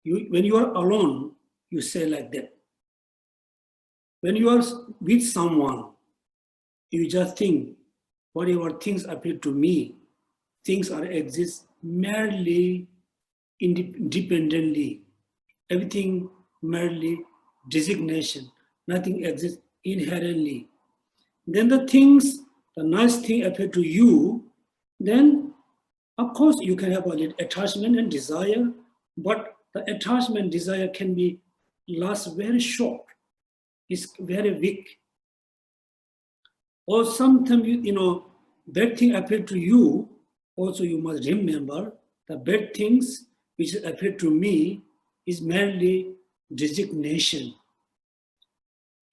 When you are alone, you say like that. When you are with someone, you just think, whatever things appear to me, things exist merely independently. Everything merely designation. Nothing exists inherently. Then the nice thing appear to you, then of course you can have a little attachment and desire, but the attachment desire can be last very short. It's very weak. Or sometimes bad thing appear to you, also you must remember the bad things which appear to me is merely designation.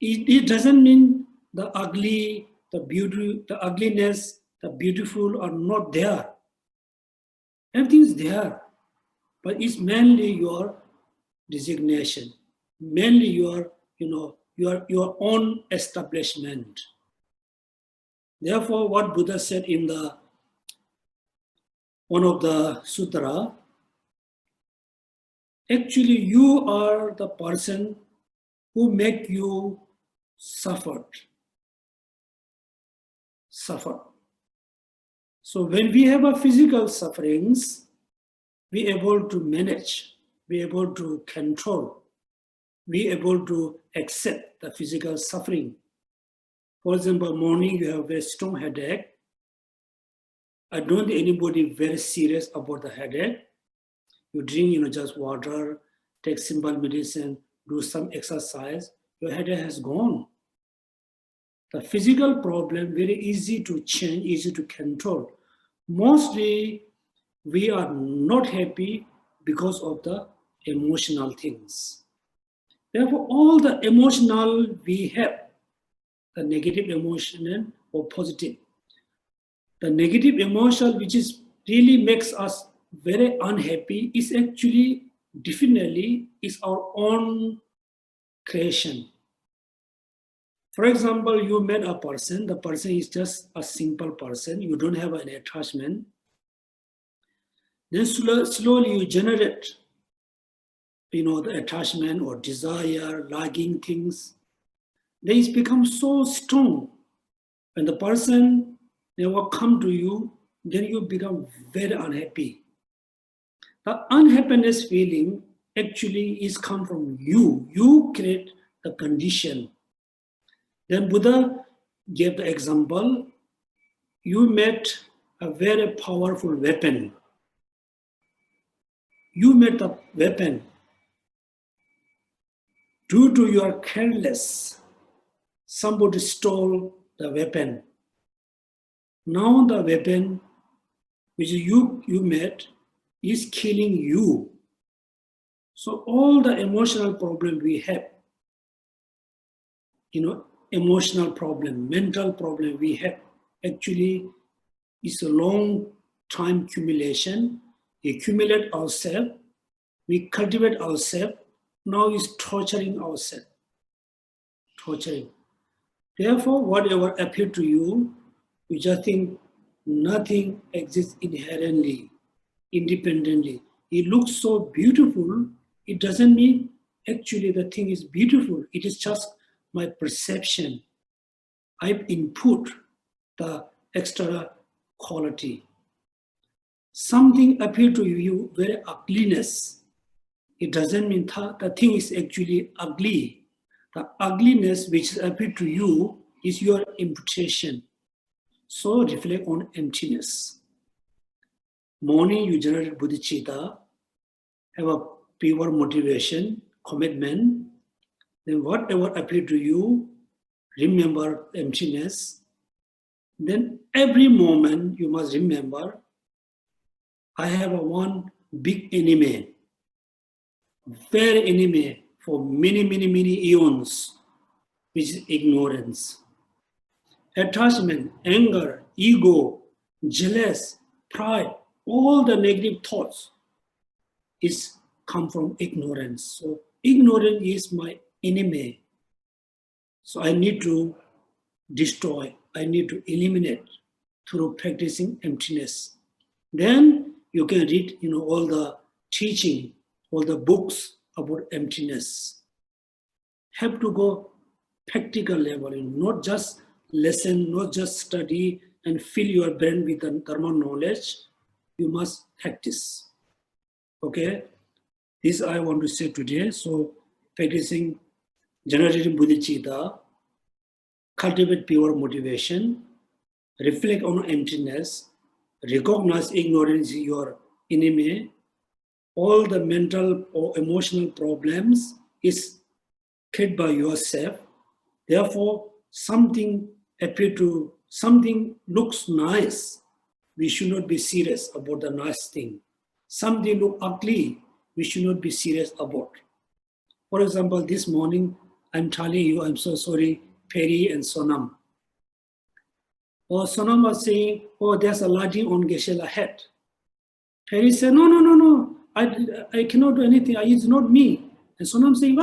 It doesn't mean the ugly, the beauty, the ugliness, the beautiful are not there. Everything is there, but it's mainly your designation, mainly your own establishment. Therefore, what Buddha said in one of the sutra, actually you are the person who make you suffer. So when we have a physical sufferings, we are able to manage. be able to control, be able to accept the physical suffering. For example, morning you have a very strong headache. I don't think anybody very serious about the headache. You drink, just water, take simple medicine, do some exercise, your headache has gone. The physical problem, very easy to change, easy to control. Mostly, we are not happy because of the emotional things. Therefore, all the emotional we have, the negative emotion or positive. The negative emotion which is really makes us very unhappy is actually definitely is our own creation. For example, you met a person, the person is just a simple person, you don't have an attachment. Then slowly you generate, the attachment or desire, liking things. Then it becomes so strong. When the person never come to you, then you become very unhappy. The unhappiness feeling actually is come from you. You create the condition. Then Buddha gave the example, you met a very powerful weapon. You met the weapon. Due to your careless, somebody stole the weapon. Now the weapon which you met is killing you. So all the emotional problem we have, emotional problem, mental problem we have, actually is a long time accumulation. We accumulate ourselves, we cultivate ourselves, now is torturing ourselves. Torturing. Therefore, whatever appears to you, you just think nothing exists inherently, independently. It looks so beautiful, it doesn't mean actually the thing is beautiful. It is just my perception. I've input the extra quality. Something appears to you very ugliness. It doesn't mean the thing is actually ugly. The ugliness which appears to you is your imputation. So reflect on emptiness. Morning you generate bodhicitta, have a pure motivation, commitment. Then whatever appears to you, remember emptiness. Then every moment you must remember, I have one big enemy, very enemy for many eons, which is ignorance. Attachment, anger, ego, jealous, pride, all the negative thoughts is come from ignorance. So ignorance is my enemy. So I need to destroy, I need to eliminate through practicing emptiness. Then you can read, all the teaching, all the books about emptiness. Have to go practical level, not just listen, not just study and fill your brain with the dharma knowledge. You must practice. Okay, this I want to say today. So practicing generating bodhicitta, cultivate pure motivation, reflect on emptiness, recognize ignorance is your enemy. All the mental or emotional problems is created by yourself. Therefore, something looks nice. We should not be serious about the nice thing. Something look ugly. We should not be serious about. For example, this morning, I'm telling you, I'm so sorry, Perry and Sonam. Or Sonam was saying, there's a lighting on Geshe head. Perry said, no, I cannot do anything, it's not me. And Sonam saying,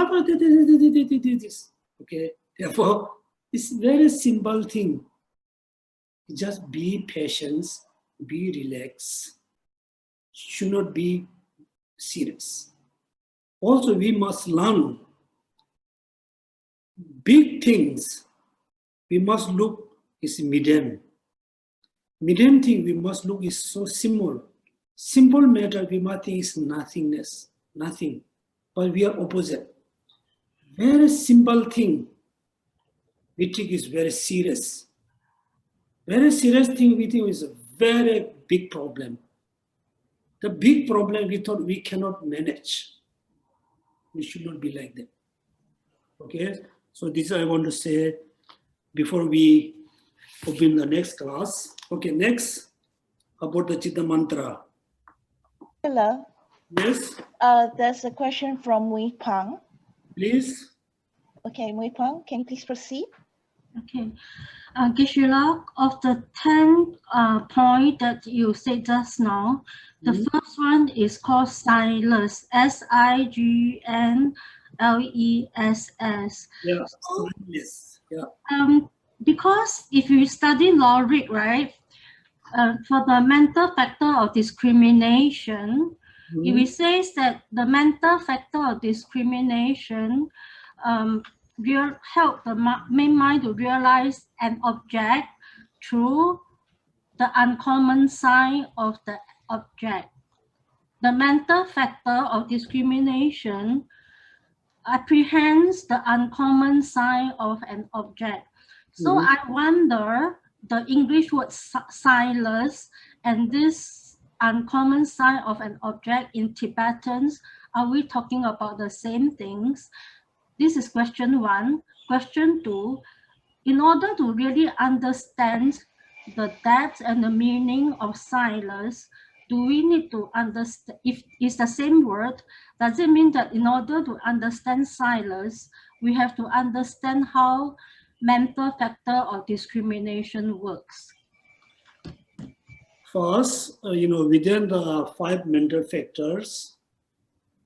this. Okay, therefore, it's a very simple thing. Just be patient, be relaxed. Should not be serious. Also, we must learn big things. We must look is medium. Medium thing we must look is so simple. Simple matter we must think is nothingness. Nothing. But we are opposite. Very simple thing. We think is very serious. Very serious thing we think is a very big problem. The big problem we thought we cannot manage. We should not be like that. Okay, so this I want to say before we open the next class. Okay, next about the Cheetah Mantra. Hello. Yes, There's a question from Mui Pang. please. Okay, Mui Pang, can you please proceed? Okay. Geshe Lobsang, of the 10 point that you said just now, the first one is called signless, S-I-G-N-L-E-S-S. Yeah, signless. Yeah. Because if you study logic, right, for the mental factor of discrimination, if it says that the mental factor of discrimination will help the main mind to realize an object through the uncommon sign of the object. The mental factor of discrimination apprehends the uncommon sign of an object. So I wonder the English word signless and this uncommon sign of an object in Tibetans, are we talking about the same things? This is question 1. Question 2, in order to really understand the depth and the meaning of signless, do we need to understand, if it's the same word, does it mean that in order to understand signless, we have to understand how mental factor of discrimination works? First, within the 5 mental factors,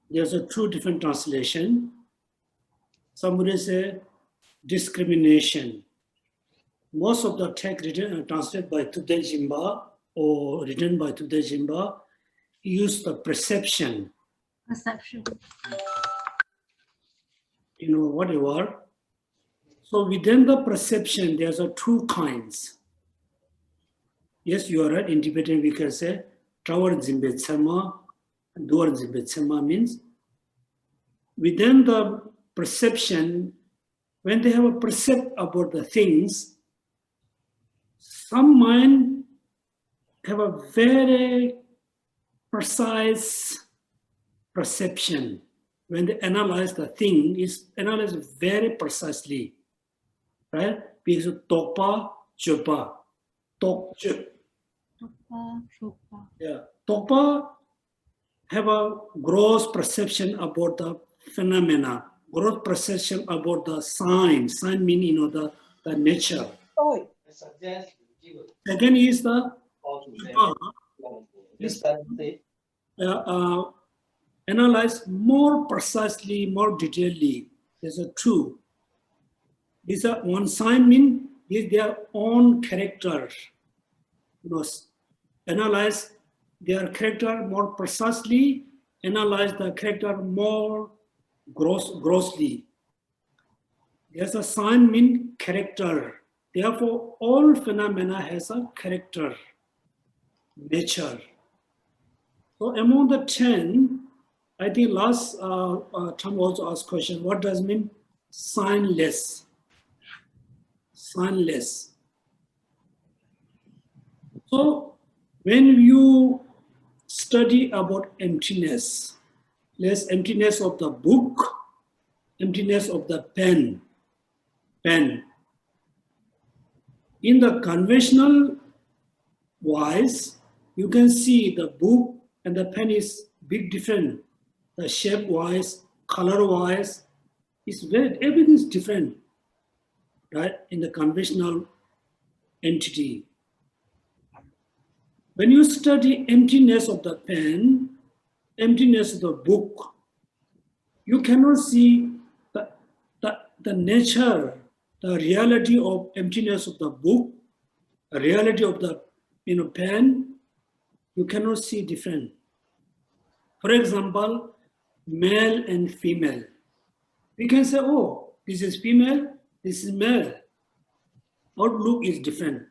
there's a 2 different translation. Somebody say discrimination. Most of the text written translated by Tudel Jimba or written by Tudel Jimba use the perception. Perception. Whatever. So within the perception, there's a 2 kinds. Yes, you are right. In Tibetan, we can say Trawar Jimbe Tsema and Duar Jimbe Tsema means within the perception, when they have a percept about the things, some mind have a very precise perception. When they analyze the thing, is analyzed very precisely, right? Because Tokpa, Jukpa, Tokpa. Yeah, Tokpa have a gross perception about the phenomena, gross perception about the sign. Sign means the nature. Second is the analyze more precisely, more detailedly. There's a 2. These are one sign mean is their own character. Analyze their character more precisely, analyze the character more grossly. There's a sign mean character. Therefore, all phenomena has a character, nature. So among the 10, I think last time also asked question, what does mean signless? Signless. So when you study about emptiness, less emptiness of the book, emptiness of the pen. In the conventional wise, you can see the book and the pen is big different. The shape wise, color wise, everything is different, right? In the conventional entity. When you study emptiness of the pen, emptiness of the book, you cannot see the nature, the reality of emptiness of the book, the reality of the pen. You cannot see different. For example, male and female. We can say, oh, this is female, this is male. Outlook is different.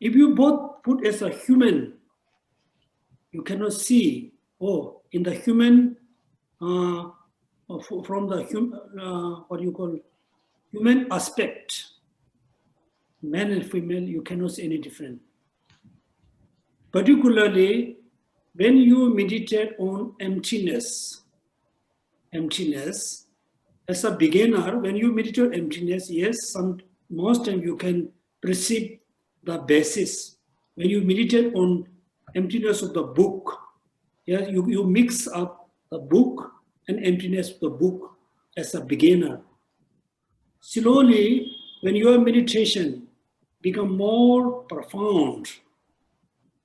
If you both put as a human, you cannot see, oh, in the human, from the human aspect, man and female, you cannot see any different. Particularly when you meditate on emptiness, as a beginner, when you meditate on emptiness, yes, most time you can perceive the basis. When you meditate on emptiness of the book, yeah, you mix up the book and emptiness of the book as a beginner. Slowly, when your meditation become more profound,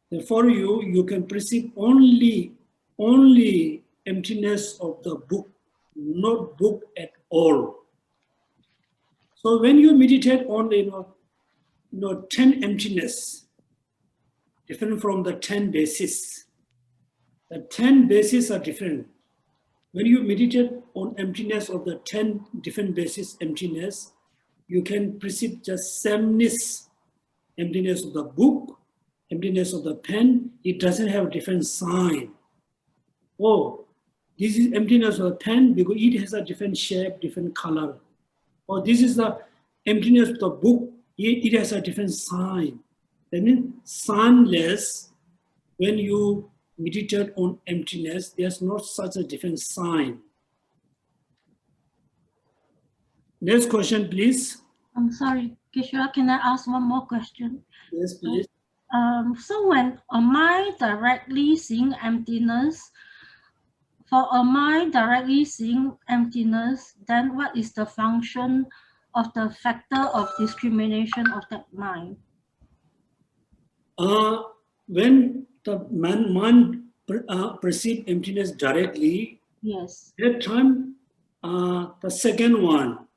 then for you can perceive only emptiness of the book, not book at all. So when you meditate on 10 emptiness, different from the 10 bases. The 10 bases are different. When you meditate on emptiness of the 10 different bases emptiness, you can perceive just sameness, emptiness of the book, emptiness of the pen. It doesn't have a different sign. Oh, this is emptiness of the pen because it has a different shape, different color. Or this is the emptiness of the book. It has a different sign. That means signless. When you meditate on emptiness, there's not such a different sign. Next question, please. I'm sorry, Geshe, can I ask one more question? Yes, please. So when a mind directly seeing emptiness, for a mind directly seeing emptiness, then what is the function of the factor of discrimination of that mind? When the mind perceives emptiness directly, Yes. that time, the second one,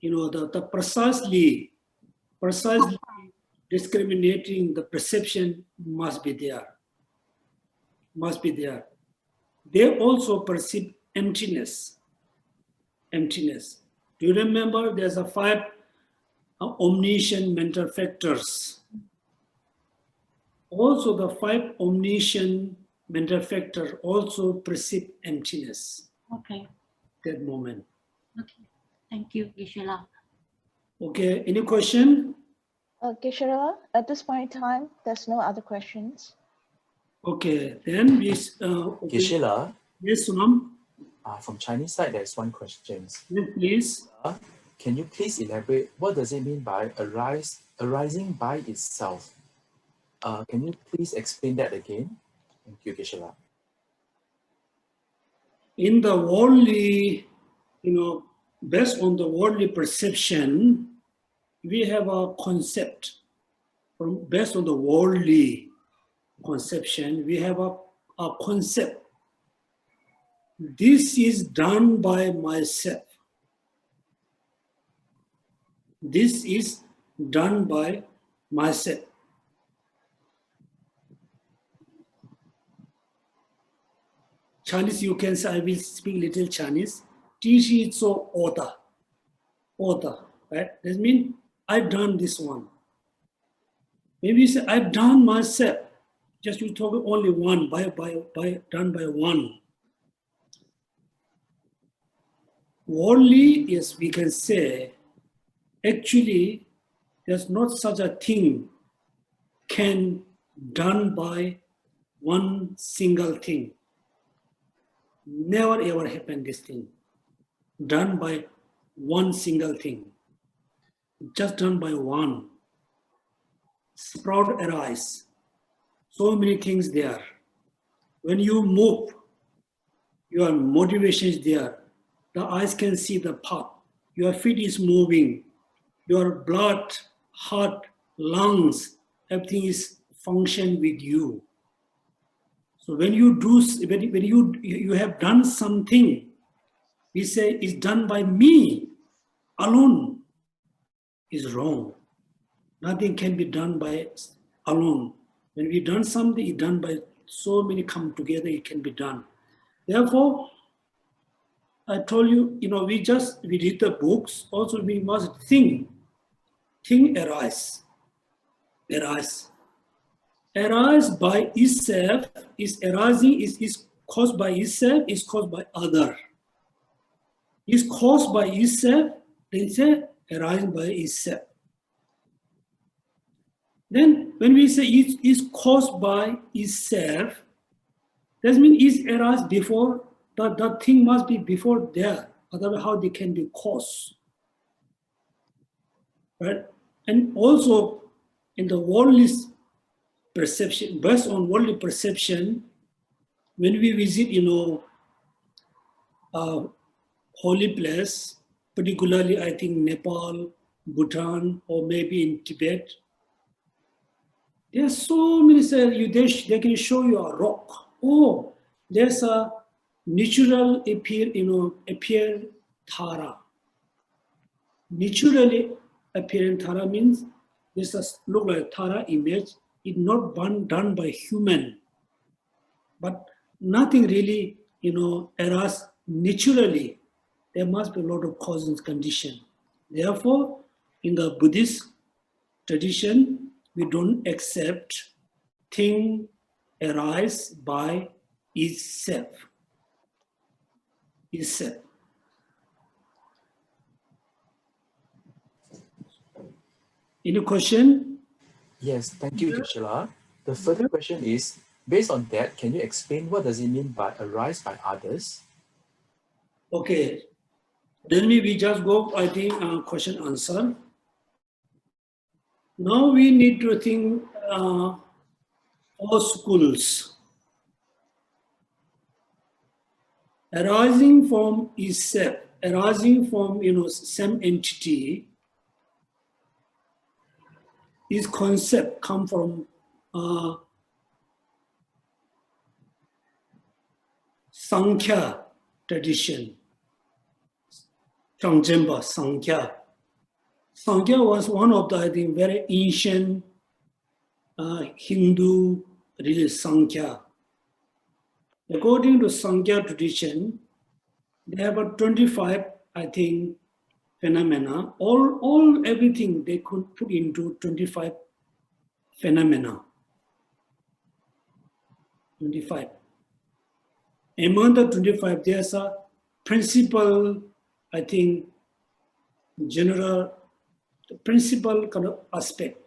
the precisely discriminating the perception must be there. They also perceive emptiness. Do you remember there's a 5 omniscient mental factors? Also the 5 omniscient mental factors also perceive emptiness. Okay. That moment. Okay. Thank you, Geshe. Okay, any question? Geshe, at this point in time, there's no other questions. Okay, then we... Geshe, yes, Sunam. From Chinese side, there's one question. Yes, please. Can you please elaborate what does it mean by arising by itself? Can you please explain that again? Thank you, Geshe. In the worldly, based on the worldly perception, we have a concept. Based on the worldly conception, we have a concept. This is done by myself. This is done by myself. Chinese, you can say, I will speak little Chinese. Tishi so oda. Right? That means I've done this one. Maybe you say, I've done myself. Just you talk only one, done by one. Worldly, yes, we can say, actually, there's not such a thing can done by one single thing. Never ever happened this thing. Done by one single thing. Just done by one. Sprout arise. So many things there. When you move, your motivation is there. The eyes can see the path. Your feet is moving. Your blood, heart, lungs, everything is function with you. So when you do, when you have done something, we say it's done by me alone. Is wrong. Nothing can be done by alone. When we done something, it's done by so many come together, it can be done. Therefore, I told you, we read the books, also we must think. Think arise. Arise by itself is arising, is caused by itself, is caused by other. is caused by itself, then say arising by itself. Then when we say it is caused by itself, that means it arises before, the thing must be before there, otherwise how they can be caused. Right? And also in the worldly perception, based on worldly perception, when we visit, holy place, particularly I think Nepal, Bhutan, or maybe in Tibet, there are so many, they can show you a rock. Oh, there's a natural appear Thara. Naturally appearing Thara means this look like Thara image. It's not done by human, but nothing really, arises naturally. There must be a lot of cause and condition. Therefore, in the Buddhist tradition, we don't accept thing arise by itself. Any question? Yes, thank you, Geshe. The further question is, based on that, can you explain what does it mean by arise by others? Okay, then we just go, I think, question answer. Now we need to think all schools. Arising from itself, arising from same entity, this concept come from Sankhya tradition. Changjemba, Sankhya. Sankhya was one of the, I think, very ancient Hindu religion, Sankhya. According to Sankhya tradition, they have a 25, I think, phenomena. Everything they could put into 25 phenomena. 25. Among the 25, there's a principal, I think, general, principal kind of aspect.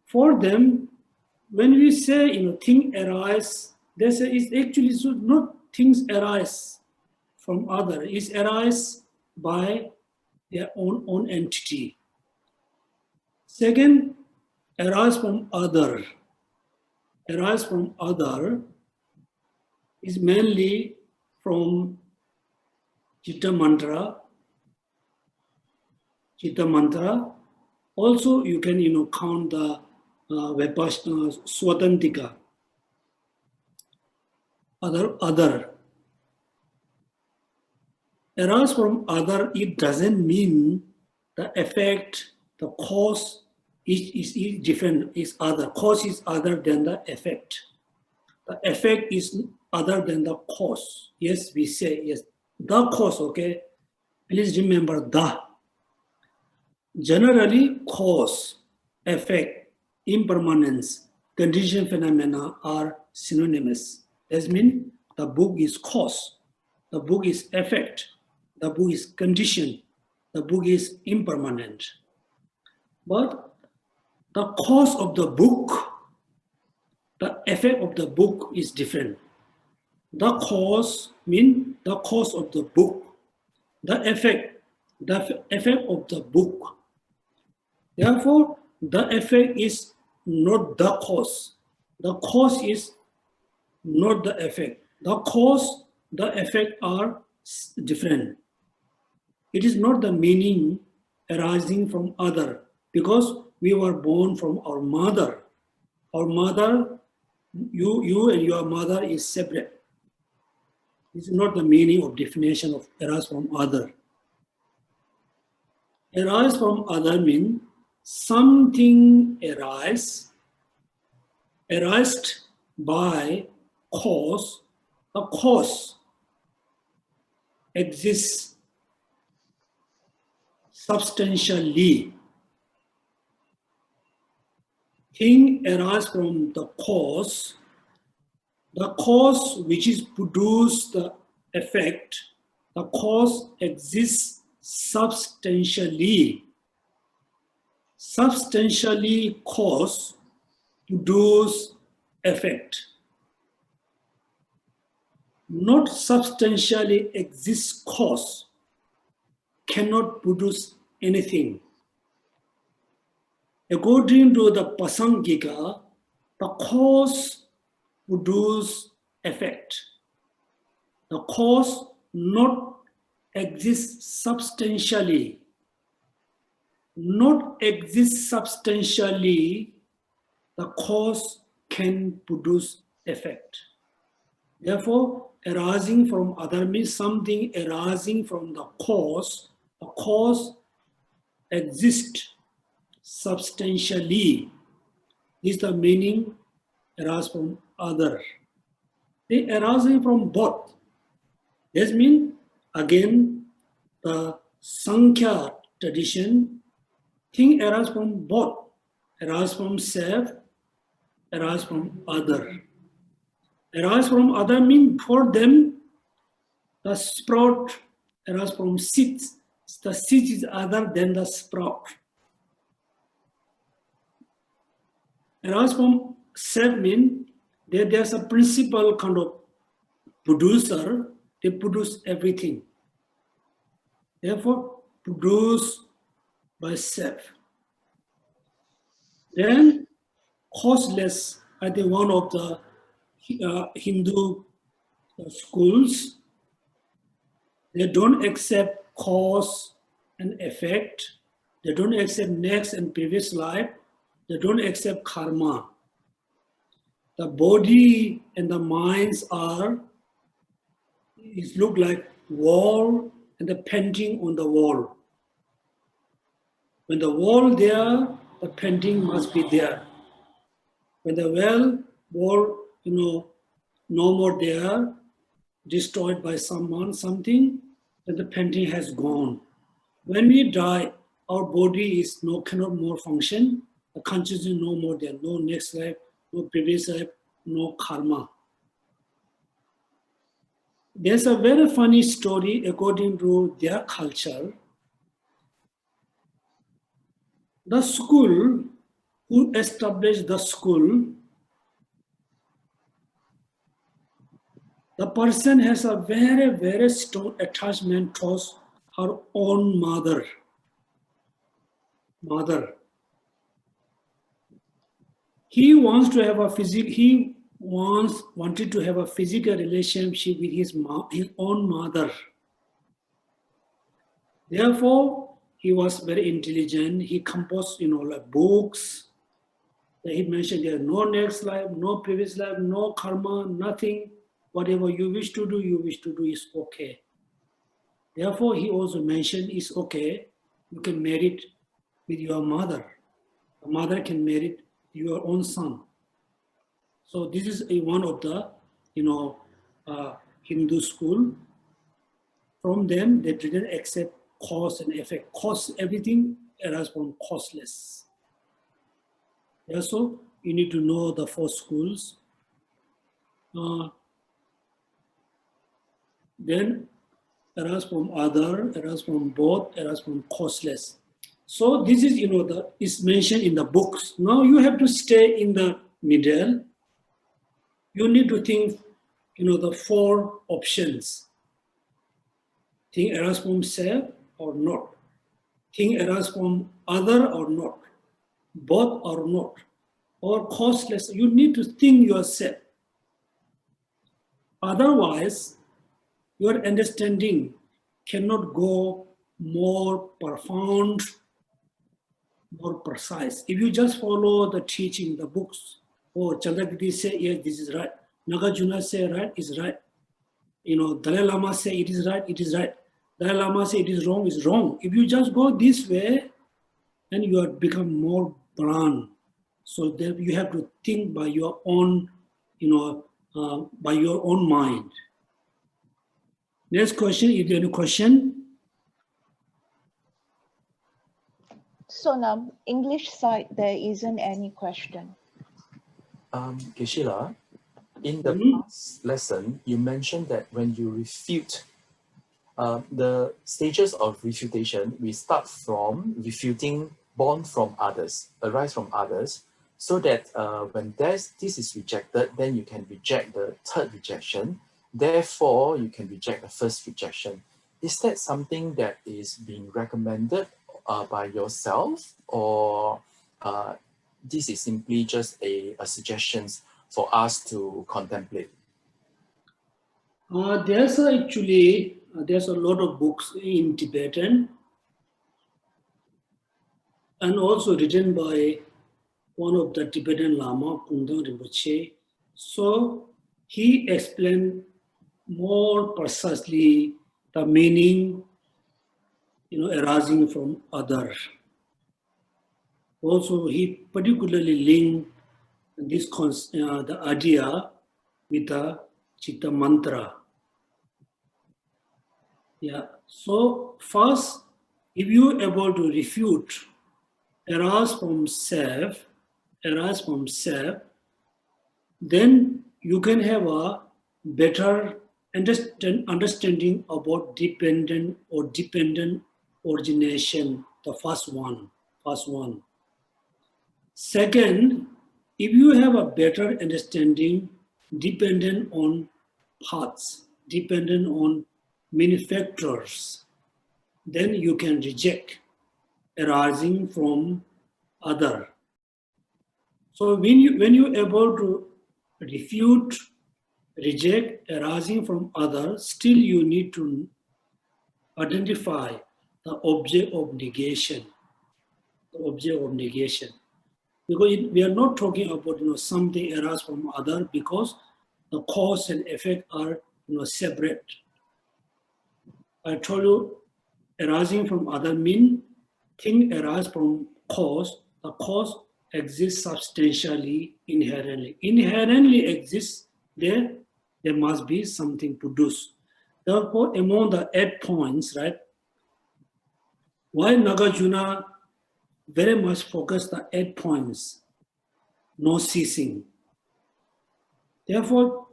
For them, when we say, thing arise, they say it's actually not things arise from other, it's arise by their own entity. Second, arise from other. Arise from other is mainly from Cheetah Mantra. Cheetah Mantra. Also, you can count the Vipassana, Swatantika. Other. Arise from other, it doesn't mean the effect, the cause is different, is other. Cause is other than the effect. The effect is other than the cause. Yes, we say, yes, the cause, okay? Please remember the. Generally, cause, effect, impermanence, condition phenomena are synonymous. That means the book is cause, the book is effect, the book is condition, the book is impermanent. But the cause of the book, the effect of the book is different. The cause means the cause of the book, the effect of the book. Therefore, the effect is not the cause. The cause is not the effect. The cause, the effect are different. It is not the meaning arising from other, because we were born from our mother. Our mother, you and your mother is separate. This is not the meaning of definition of arise from other. Arise from other means something arised by cause. A cause exists substantially. Thing arises from the cause which is produce the effect The cause exists substantially. Substantially cause produce effect. Not substantially exists cause cannot produce anything. According to the Pasangika, the cause produce effect. The cause not exists substantially. Not exist substantially, the cause can produce effect. Therefore, arising from other means something arising from the cause exists substantially. This is the meaning arise from other. They arising from both. This means, again, the Sankhya tradition, thing arises from both, arise from self, arise from other. Arise from other means for them, the sprout arise from seeds. The seed is other than the sprout. Arise from self means there's a principal kind of producer, they produce everything. Therefore, produce by self. Then causeless, I think one of the Hindu schools, they don't accept cause and effect. They don't accept next and previous life. They don't accept karma. The body and the minds it look like wall and the painting on the wall. When the wall there, the painting must be there. When the wall, no more there, destroyed by someone, something, then the painting has gone. When we die, our body cannot more function. The consciousness no more there. No next life, no previous life, no karma. There's a very funny story according to their culture. The school, who established the school, the person has a very, very strong attachment towards her own mother. He wanted to have a physical relationship with his own mother. Therefore, he was very intelligent. He composed, like books. He mentioned there no next life, no previous life, no karma, nothing. Whatever you wish to do is okay. Therefore, he also mentioned it's okay. You can marry with your mother. A mother can marry your own son. So this is one of the, Hindu school. From them, they didn't accept cause and effect. Cause, everything arises from causeless. Also, you need to know the four schools. Then arise from other, arise from both, arise from causeless. So this is, is mentioned in the books. Now you have to stay in the middle. You need to think, the four options. Think arise from self or not. Think arise from other or not. Both or not. Or causeless. You need to think yourself. Otherwise, your understanding cannot go more profound, more precise. If you just follow the teaching, the books, Chandrakirti say, yes, this is right. Nagarjuna say, right, is right. Dalai Lama say, it is right, it is right. Dalai Lama say, it is wrong. If you just go this way, then you have become more brain. So that you have to think by your own, by your own mind. Next question, is there any question? So now, English side, there isn't any question. Geshe, in the past lesson, you mentioned that when you refute the stages of refutation, we start from refuting born from others, arise from others, so that when this is rejected, then you can reject the third rejection. Therefore, you can reject the first rejection. Is that something that is being recommended by yourself, or this is simply just a suggestions for us to contemplate? There's actually there's a lot of books in Tibetan, and also written by one of the Tibetan Lama, Kundang Rinpoche. So he explained more precisely the meaning, arising from other. Also, he particularly linked this the idea with the Cheetah Mantra. Yeah. So first, if you are able to refute arise from self, then you can have a better understanding about dependent origination, the first one. Second, if you have a better understanding dependent on paths, dependent on many factors, then you can reject arising from other. So when you're able to refute, reject arising from others, still you need to identify the object of negation. Because we are not talking about something arise from other, because the cause and effect are separate. I told you arising from other mean thing arise from cause. The cause exists substantially, inherently. Inherently exists there must be something produced. Therefore, among the 8 points, right? Why Nagarjuna very much focused the 8 points, no ceasing. Therefore,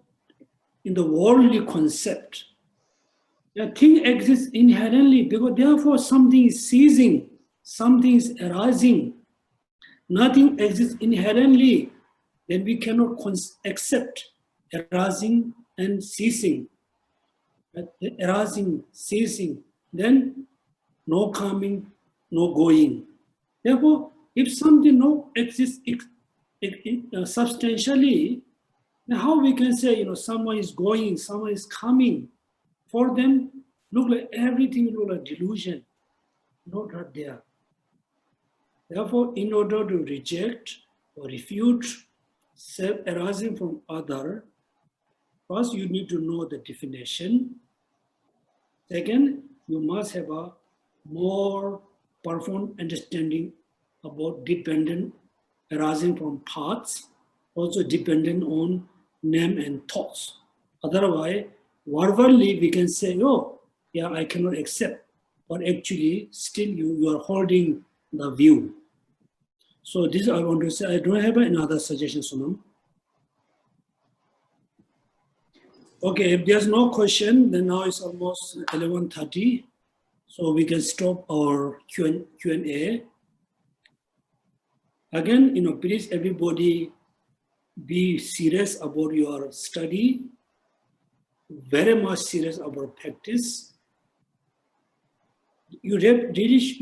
in the worldly concept, the thing exists inherently, because therefore something is ceasing, something is arising. Nothing exists inherently, then we cannot accept arising and ceasing. Arising, ceasing, then no coming, no going. Therefore, if something no exists substantially, then how we can say someone is going, someone is coming? For them, look like everything look like delusion, not right there. Therefore, in order to reject or refute self arising from other, first you need to know the definition. Second, you must have a more profound understanding about dependent arising from paths, also dependent on name and thoughts. Otherwise, verbally we can say, oh, yeah, I cannot accept, but actually still you are holding the view. So this I want to say. I don't have another suggestion, Sunam. Okay, if there's no question, then now it's almost 11:30, so we can stop our Q&A. Again, please everybody be serious about your study, very much serious about practice. You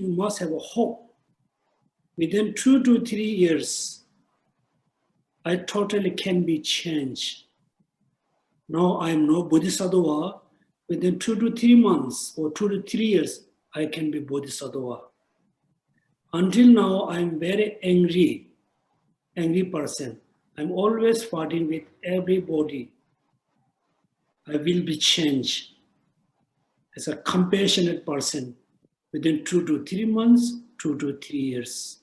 must have a hope. Within 2 to 3 years, I totally can be changed. Now I am no Bodhisattva. Within 2 to 3 months or 2 to 3 years, I can be Bodhisattva. Until now, I am very angry person. I'm always fighting with everybody. I will be changed as a compassionate person within 2 to 3 months, 2 to 3 years.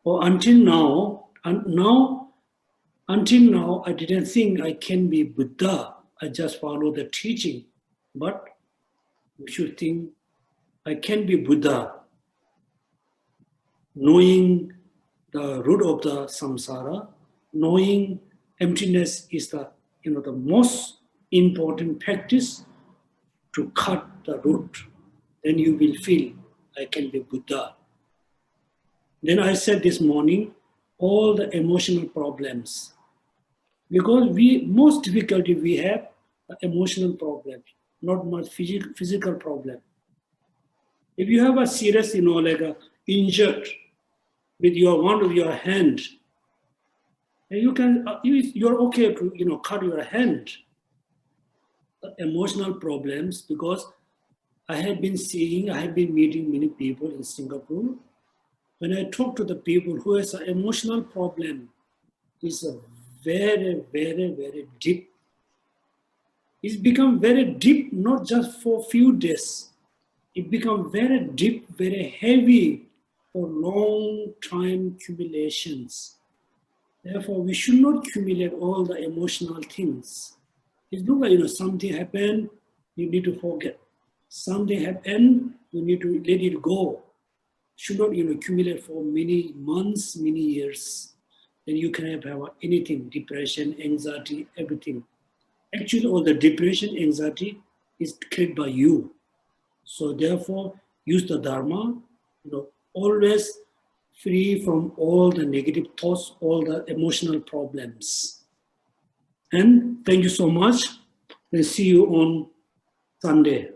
Or until now, I didn't think I can be Buddha. I just follow the teaching. But you should think I can be Buddha, knowing the root of the samsara, knowing emptiness is the the most important practice to cut the root. Then you will feel, I can be Buddha. Then I said this morning, all the emotional problems. Because most difficulty we have, the emotional problem, not much physical problem. If you have a serious, like a injured with one of your hand, you're okay to, cut your hand. The emotional problems, because I have been meeting many people in Singapore. When I talk to the people who has an emotional problem, it's a very, very, very deep. It's become very deep, not just for a few days. It becomes very deep, very heavy for long time accumulations. Therefore, we should not accumulate all the emotional things. It's not like, something happened, you need to forget. Something happened, you need to let it go. Should not, accumulate for many months, many years. Then you can have anything, depression, anxiety, everything. Actually, all the depression, anxiety is created by you. So therefore, use the Dharma, always free from all the negative thoughts, all the emotional problems. And thank you so much. We'll see you on Sunday.